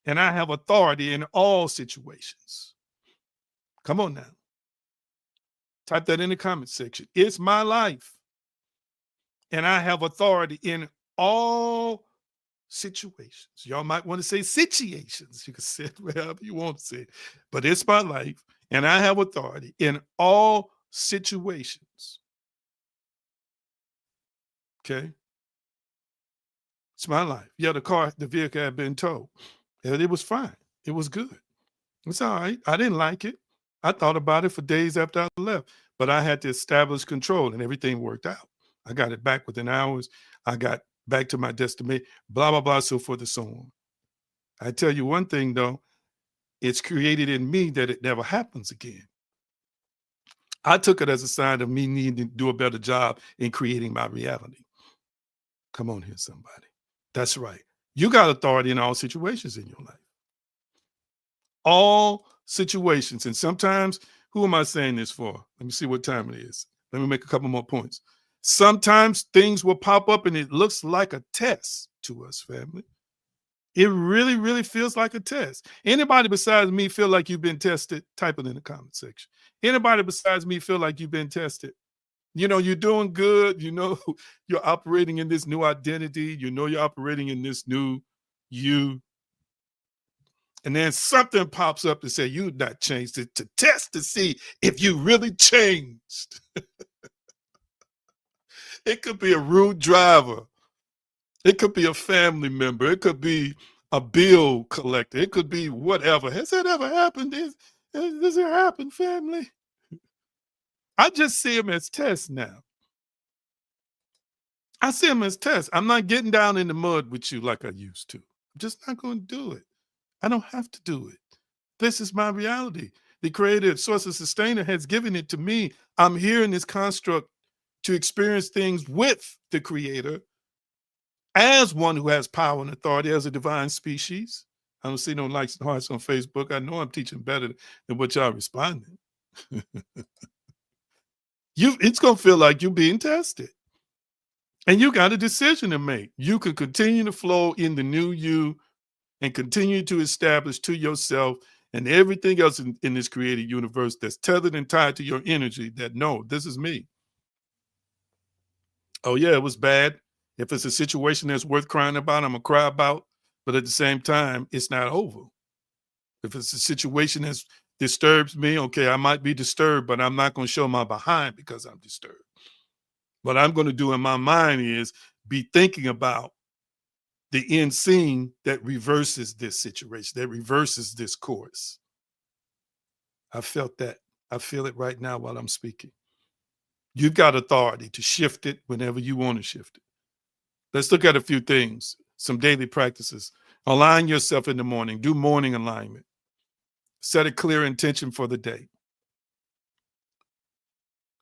and I have authority in all situations. Come on now. Type that in the comment section. It's my life and I have authority in all situations. Y'all might want to say situations. You can say it wherever you want to say it. But it's my life and I have authority in all situations. Okay? It's my life. Yeah, the vehicle had been towed. And it was fine. It was good. It's all right. I didn't like it. I thought about it for days after I left, but I had to establish control and everything worked out. I got it back within hours. I got back to my destination, blah, blah, blah, so forth and so on. I tell you one thing though, it's created in me that it never happens again. I took it as a sign of me needing to do a better job in creating my reality. Come on here, somebody. That's right. You got authority in all situations in your life. All situations. And sometimes, who am I saying this for? Let me see what time it is. Let me make a couple more points. Sometimes things will pop up and it looks like a test to us, family. It really, really feels like a test. Anybody besides me feel like you've been tested? Type it in the comment section. Anybody besides me feel like you've been tested? You know, you're doing good. You know, you're operating in this new identity. You know, you're operating in this new you. And then something pops up to say you've not changed it to test to see if you really changed. It could be a rude driver. It could be a family member. It could be a bill collector. It could be whatever. Has that ever happened? Does it happen, family? I just see them as tests now. I see them as tests. I'm not getting down in the mud with you like I used to. I'm just not going to do it. I don't have to do it. This is my reality. The creative source of sustainer has given it to me. I'm here in this construct to experience things with the creator as one who has power and authority as a divine species. I don't see no likes and hearts on Facebook. I know I'm teaching better than what y'all responding. It's gonna feel like you're being tested. And you got a decision to make. You can continue to flow in the new you and continue to establish to yourself and everything else in this created universe that's tethered and tied to your energy that no, this is me. Oh, yeah, it was bad. If it's a situation that's worth crying about, I'm gonna cry about. But at the same time, it's not over. If it's a situation that disturbs me, okay, I might be disturbed, but I'm not gonna show my behind because I'm disturbed. What I'm gonna do in my mind is be thinking about the end scene that reverses this situation, that reverses this course. I felt that. I feel it right now while I'm speaking. You've got authority to shift it whenever you want to shift it. Let's look at a few things, some daily practices. Align yourself in the morning, do morning alignment, set a clear intention for the day.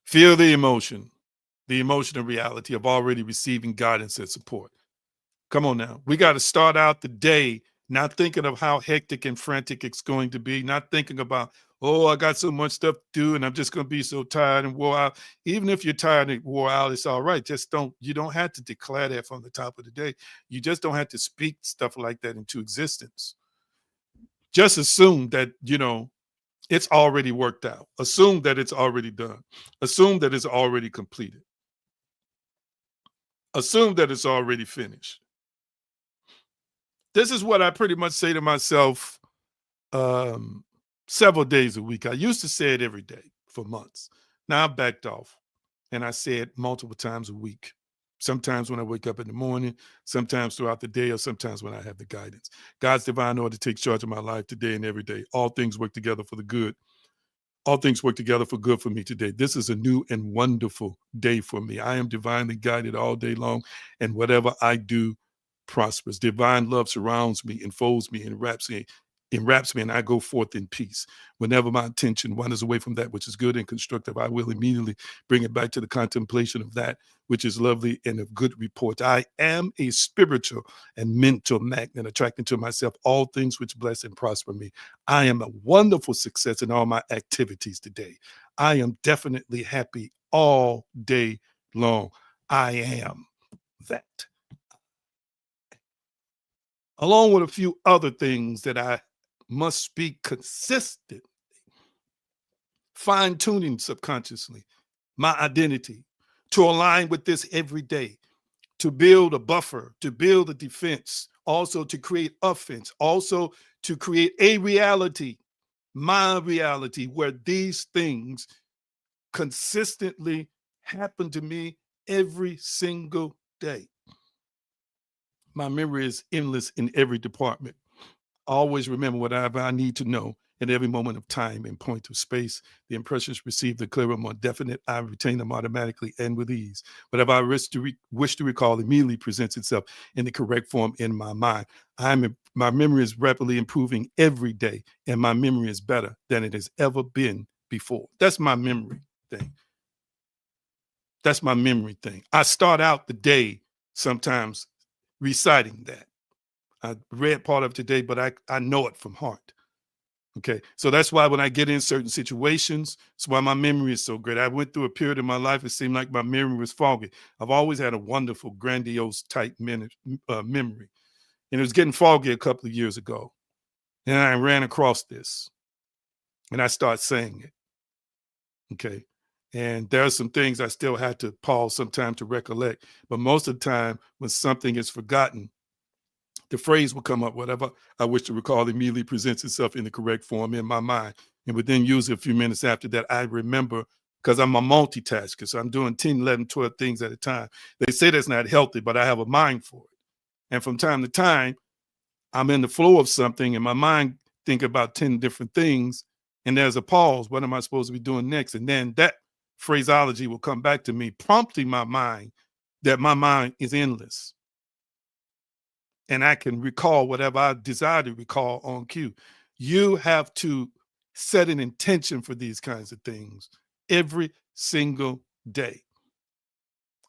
Feel the emotional reality of already receiving guidance and support. Come on now. We got to start out the day not thinking of how hectic and frantic it's going to be, not thinking about, oh, I got so much stuff to do and I'm just going to be so tired and wore out. Even if you're tired and wore out, it's all right. You don't have to declare that from the top of the day. You just don't have to speak stuff like that into existence. Just assume that, it's already worked out. Assume that it's already done. Assume that it's already completed. Assume that it's already finished. This is what I pretty much say to myself several days a week. I used to say it every day for months. Now I backed off and I say it multiple times a week. Sometimes when I wake up in the morning, sometimes throughout the day, or sometimes when I have the guidance. God's divine order takes charge of my life today and every day. All things work together for the good. All things work together for good for me today. This is a new and wonderful day for me. I am divinely guided all day long, and whatever I do prospers. Divine love surrounds me, enfolds me, enwraps me, and I go forth in peace. Whenever my attention wanders away from that which is good and constructive, I will immediately bring it back to the contemplation of that which is lovely and of good report. I am a spiritual and mental magnet, attracting to myself all things which bless and prosper me. I am a wonderful success in all my activities today. I am definitely happy all day long. I am that. Along with a few other things that I must be consistent, fine tuning subconsciously my identity to align with this every day, to build a buffer, to build a defense, also to create offense, also to create a reality, my reality, where these things consistently happen to me every single day. My memory is endless in every department. Always remember whatever I need to know in every moment of time and point of space. The impressions received are clearer, more definite. I retain them automatically and with ease. Whatever I wish to recall immediately presents itself in the correct form in my mind. My memory is rapidly improving every day, and my memory is better than it has ever been before. That's my memory thing. That's my memory thing. I start out the day sometimes reciting that. I read part of it today, but I know it from heart. Okay. So that's why when I get in certain situations, it's why my memory is so great. I went through a period in my life, it seemed like my memory was foggy. I've always had a wonderful, grandiose type memory. And it was getting foggy a couple of years ago. And I ran across this and I started saying it. Okay. And there are some things I still had to pause sometime to recollect. But most of the time, when something is forgotten, the phrase will come up, whatever I wish to recall immediately presents itself in the correct form in my mind. And within usually a few minutes after that, I remember, because I'm a multitasker. So I'm doing 10, 11, 12 things at a time. They say that's not healthy, but I have a mind for it. And from time to time, I'm in the flow of something and my mind think about 10 different things. And there's a pause. What am I supposed to be doing next? And then that phraseology will come back to me, prompting my mind that my mind is endless. And I can recall whatever I desire to recall on cue. You have to set an intention for these kinds of things every single day.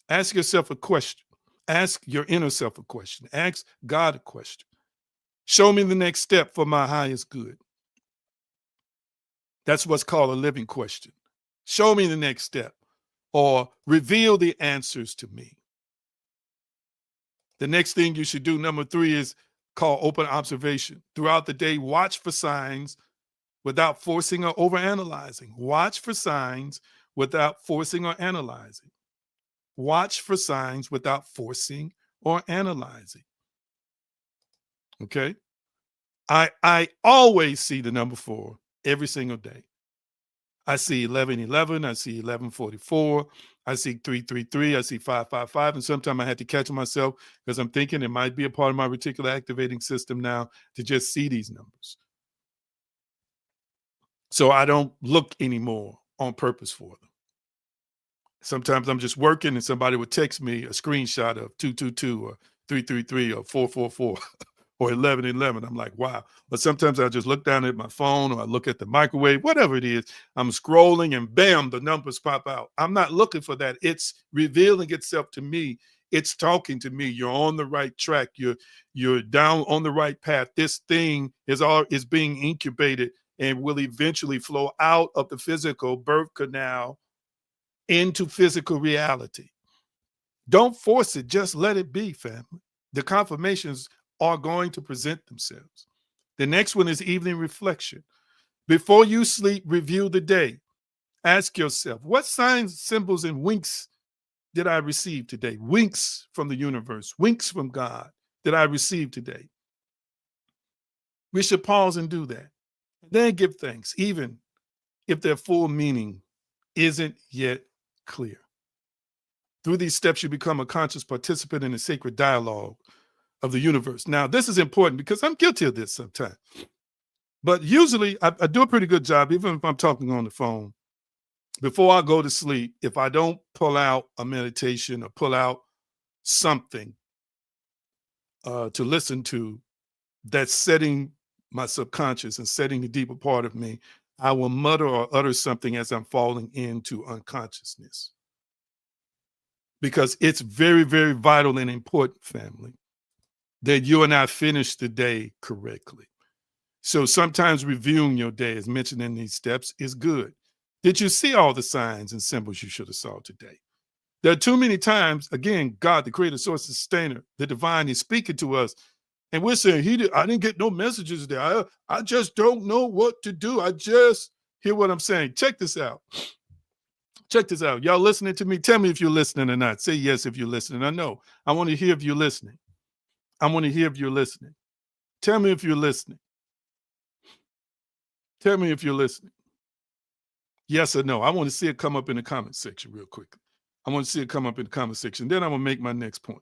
Ask yourself a question. Ask your inner self a question. Ask God a question. Show me the next step for my highest good. That's what's called a living question. Show me the next step, or reveal the answers to me. The next thing you should do, number 3, is called open observation. Throughout the day, watch for signs without forcing or overanalyzing. Watch for signs without forcing or analyzing. Watch for signs without forcing or analyzing. Okay? I always see the number 4 every single day. I see 1111, I see 1144, I see 333, I see 555, and sometimes I had to catch myself because I'm thinking it might be a part of my reticular activating system now to just see these numbers. So I don't look anymore on purpose for them. Sometimes I'm just working and somebody would text me a screenshot of 222 or 333 or 444 or 1111. I'm like, wow. But sometimes I just look down at my phone, or I look at the microwave, whatever it is. I'm scrolling and bam, the numbers pop out. I'm not looking for that. It's revealing itself to me. It's talking to me. You're on the right track. You're down on the right path. This thing is being incubated and will eventually flow out of the physical birth canal into physical reality. Don't force it. Just let it be, family. The confirmations are going to present themselves. The next one is evening reflection. Before you sleep, review the day. Ask yourself, what signs, symbols, and winks did I receive today? Winks from the universe, winks from God did I receive today? We should pause and do that. Then give thanks, even if their full meaning isn't yet clear. Through these steps, you become a conscious participant in the sacred dialogue of the universe. Now, this is important because I'm guilty of this sometimes. But usually I do a pretty good job, even if I'm talking on the phone. Before I go to sleep, if I don't pull out a meditation or pull out something to listen to that's setting my subconscious and setting the deeper part of me, I will mutter or utter something as I'm falling into unconsciousness. Because it's very, very vital and important, family, that you and I finish the day correctly. So sometimes reviewing your day, as mentioned in these steps, is good. Did you see all the signs and symbols you should have saw today? There are too many times, again, God, the creator, source, sustainer, the divine is speaking to us. And we're saying, I didn't get no messages there. I just don't know what to do. I just hear what I'm saying. Check this out. Check this out. Y'all listening to me? Tell me if you're listening or not. Say yes if you're listening. I know. I want to hear if you're listening. I want to hear if you're listening. Tell me if you're listening. Tell me if you're listening. Yes or no. I want to see it come up in the comment section real quickly. I want to see it come up in the comment section. Then I'm going to make my next point.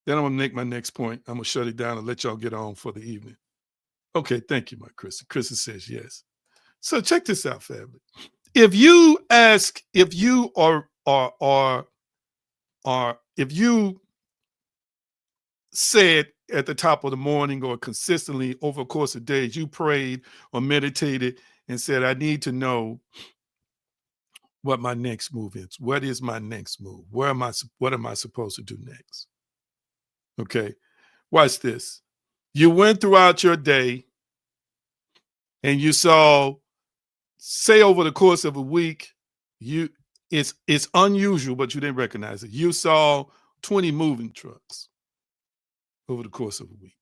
I'm going to shut it down and let y'all get on for the evening. Okay, thank you, my Chris. Chris says yes. So check this out, family. If you said at the top of the morning or consistently over a course of days, you prayed or meditated and said, I need to know what my next move is. What is my next move? What am I supposed to do next? Okay, watch this. You went throughout your day and you saw, say over the course of a week, it's unusual, but you didn't recognize it. You saw 20 moving trucks over the course of a week.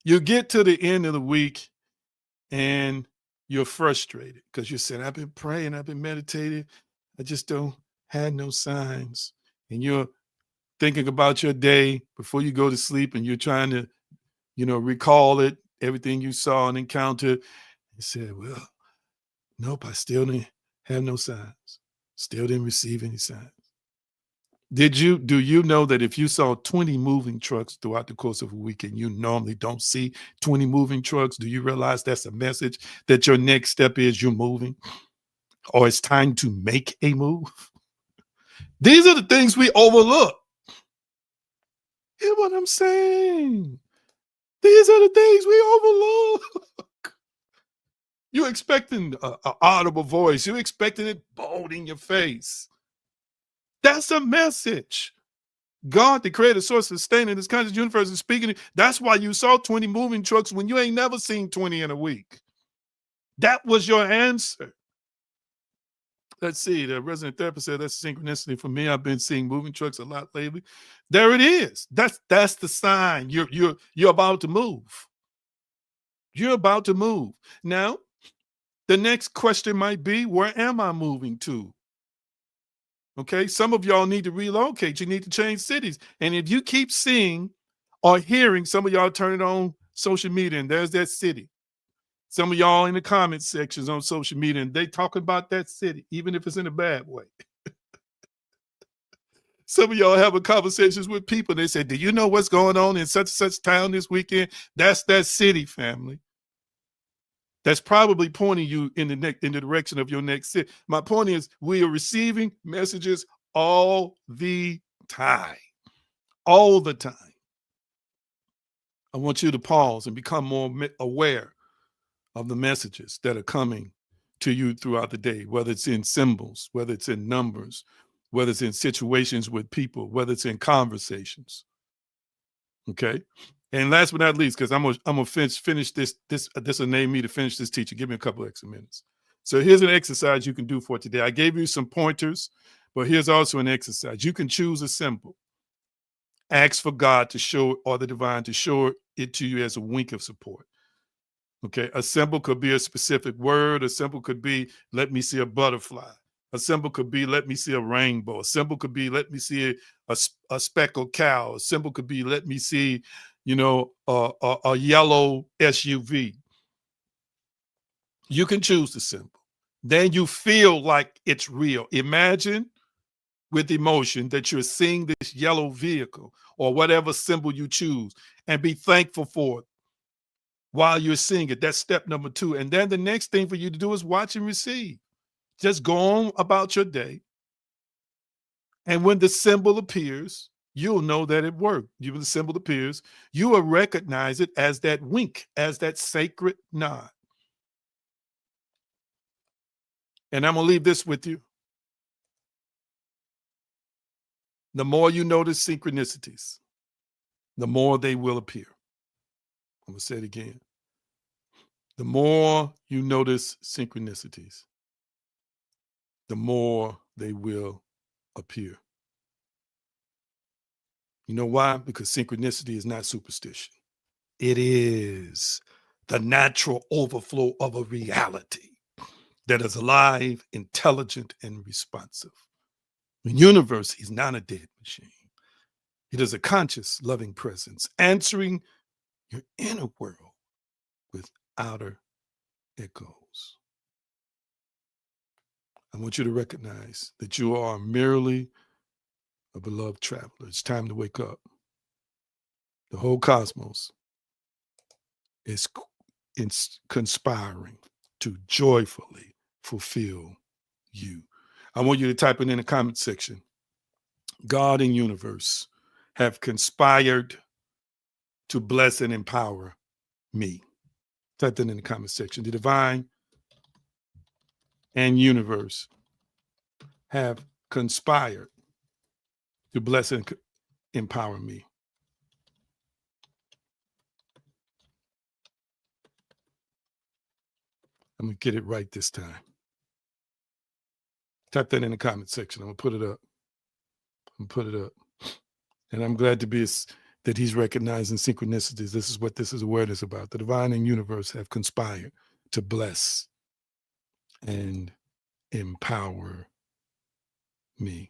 You get to the end of the week and you're frustrated because you said, I've been praying, I've been meditating, I just don't have no signs. And you're thinking about your day before you go to sleep and you're trying to, recall it, everything you saw and encountered. You said, well, nope, I still didn't have no signs. Still didn't receive any signs. Do you know that if you saw 20 moving trucks throughout the course of a week and you normally don't see 20 moving trucks, do you realize that's a message that your next step is you're moving or it's time to make a move? These are the things we overlook. Hear what I'm saying? These are the things we overlook. You're expecting an audible voice. You're expecting it bold in your face. That's a message. God, the creator, source, sustaining this conscious universe, is speaking. That's why you saw 20 moving trucks when you ain't never seen 20 in a week. That was your answer. Let's see. The resident therapist said that's synchronicity for me. I've been seeing moving trucks a lot lately. There it is. That's the sign. You're about to move. You're about to move. Now, the next question might be, where am I moving to? Okay. Some of y'all need to relocate. You need to change cities. And if you keep seeing or hearing, some of y'all turn it on social media and there's that city. Some of y'all in the comment sections on social media and they talk about that city, even if it's in a bad way. Some of y'all having conversations with people. They say, do you know what's going on in such and such town this weekend? That's that city, family. That's probably pointing you in the direction of your next city. My point is, we are receiving messages all the time. All the time. I want you to pause and become more aware of the messages that are coming to you throughout the day, whether it's in symbols, whether it's in numbers, whether it's in situations with people, whether it's in conversations. Okay. And last but not least, because I'm gonna finish this will enable me to finish this teaching. Give me a couple extra minutes. So here's an exercise you can do for today. I gave you some pointers, but here's also an exercise. You can choose a symbol. Ask for God to show, or the divine to show it to you as a wink of support. Okay. A symbol could be a specific word. A symbol could be, let me see a butterfly. A symbol could be, let me see a rainbow. A symbol could be, let me see a speckled cow. A symbol could be, let me see, a yellow SUV. You can choose the symbol. Then you feel like it's real. Imagine with emotion that you're seeing this yellow vehicle or whatever symbol you choose, and be thankful for it while you're seeing it. That's step number 2. And then the next thing for you to do is watch and receive. Just go on about your day. And when the symbol appears, you'll know that it worked. When the symbol appears, you will recognize it as that wink, as that sacred nod. And I'm going to leave this with you. The more you notice synchronicities, the more they will appear. I'm going to say it again. The more you notice synchronicities, the more they will appear. You know why? Because synchronicity is not superstition. It is the natural overflow of a reality that is alive, intelligent, and responsive. The universe is not a dead machine. It is a conscious, loving presence answering your inner world with outer echoes. I want you to recognize that you are merely a beloved traveler. It's time to wake up. The whole cosmos is conspiring to joyfully fulfill you. I want you to type it in the comment section. God and universe have conspired to bless and empower me. Type that in the comment section. The divine and universe have conspired to bless and empower me. I'm going to get it right this time. Type that in the comment section. I'm going to put it up. And I'm glad to be that he's recognizing synchronicities. This is what this is awareness about. The divine and universe have conspired to bless and empower me.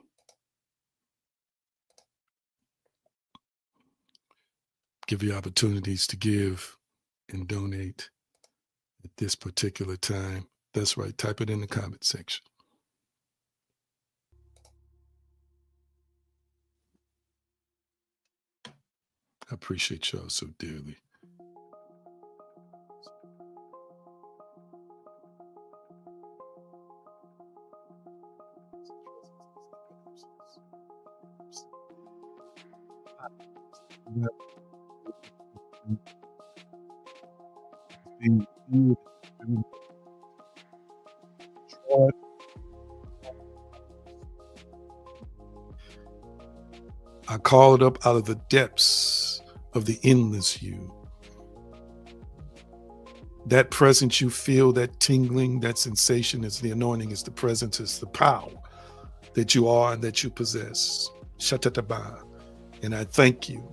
Give you opportunities to give and donate at this particular time. That's right. Type it in the comment section. I appreciate y'all so dearly. I call it up out of the depths of the endless you. That presence you feel, that tingling, that sensation is the anointing, is the presence, is the power that you are and that you possess. Shatataba. And I thank you,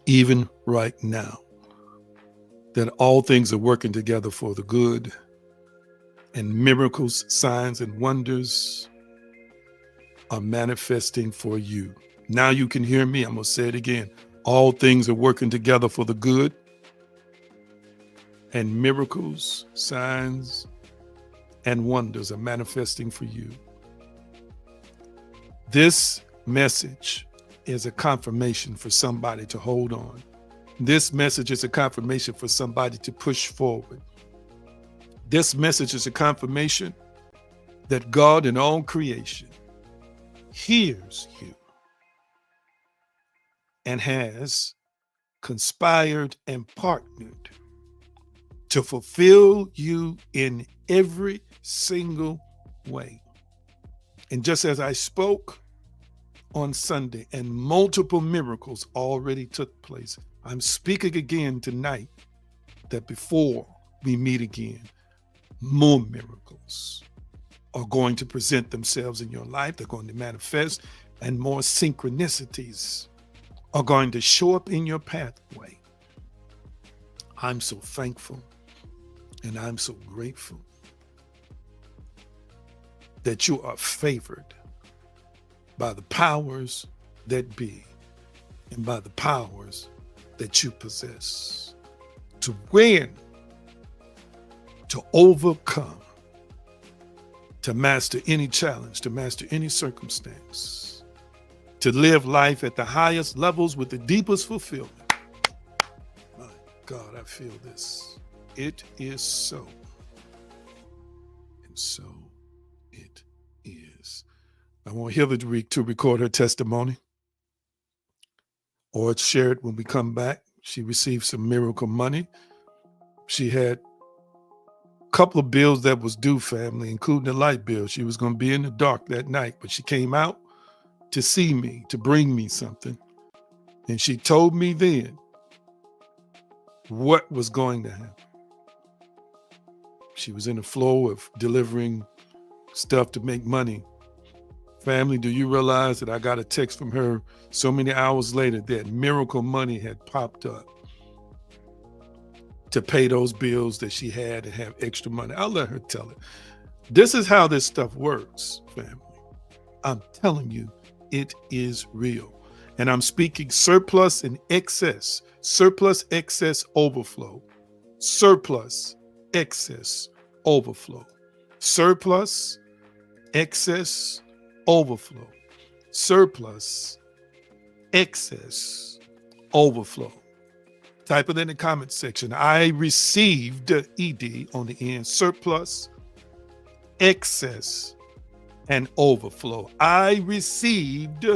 even right now, that all things are working together for the good, and miracles, signs, and wonders are manifesting for you. Now you can hear me. I'm going to say it again. All things are working together for the good, and miracles, signs, and wonders are manifesting for you. This message is a confirmation for somebody to hold on. This message is a confirmation for somebody to push forward. This message is a confirmation that God in all creation hears you and has conspired and partnered to fulfill you in every single way. And just as I spoke on Sunday and multiple miracles already took place, I'm speaking again tonight that before we meet again, more miracles are going to present themselves in your life. They're going to manifest, and more synchronicities are going to show up in your pathway. I'm so thankful and I'm so grateful that you are favored by the powers that be and by the powers that you possess to win, to overcome, to master any challenge, to master any circumstance, to live life at the highest levels with the deepest fulfillment. My God, I feel this. It is so. And so it is. I want Hillary to record her testimony or share it when we come back. She received some miracle money. She had a couple of bills that was due, family, including the light bill. She was going to be in the dark that night, but she came out to see me, to bring me something. And she told me then what was going to happen. She was in the flow of delivering stuff to make money. Family, do you realize that I got a text from her so many hours later that miracle money had popped up to pay those bills that she had and have extra money? I'll let her tell it. This is how this stuff works, family. I'm telling you, it is real. And I'm speaking surplus and excess, overflow, surplus, excess, overflow, surplus, excess, overflow, surplus, excess, overflow. Type it in the comment section. I received ED on the end, surplus, excess, and overflow. I received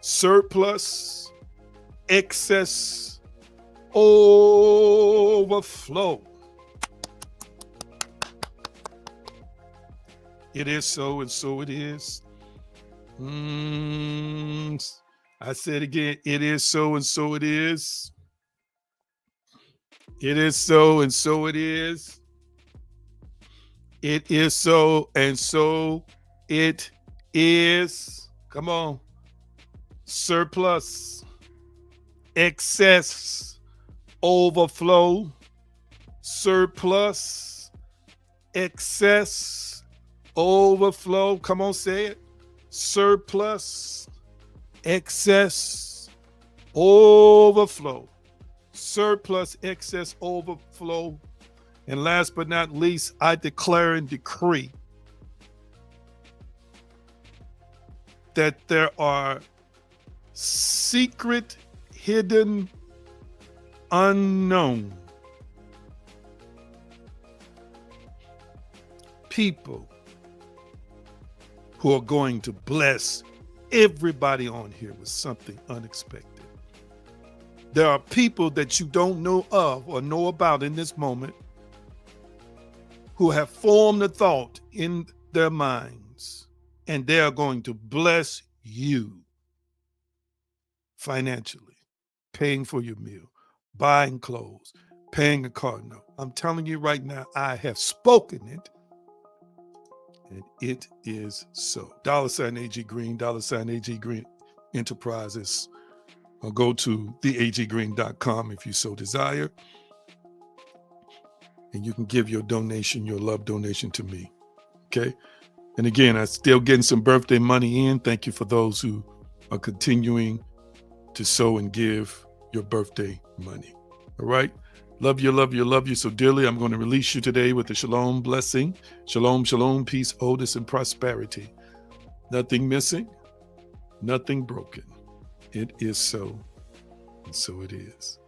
surplus, excess, overflow. It is so, and so it is. I said again, it is so, and so it is. It is so, and so it is. It is so, and so it is. Come on. Surplus, excess, overflow, surplus, excess, overflow. Come on, say it. Surplus, excess, overflow. Surplus, excess, overflow. And last but not least, I declare and decree that there are secret, hidden, unknown people who are going to bless everybody on here with something unexpected. There are people that you don't know of or know about in this moment who have formed a thought in their minds, and they are going to bless you financially, paying for your meal, buying clothes, paying a car note. I'm telling you right now, I have spoken it, and it is so. $AG Green, $AG Green Enterprises. Or go to theaggreen.com if you so desire. And you can give your donation, your love donation to me. Okay. And again, I'm still getting some birthday money in. Thank you for those who are continuing to sow and give your birthday money. All right. Love you, love you, love you so dearly. I'm going to release you today with the shalom blessing. Shalom, shalom, peace, wholeness, and prosperity. Nothing missing, nothing broken. It is so, and so it is.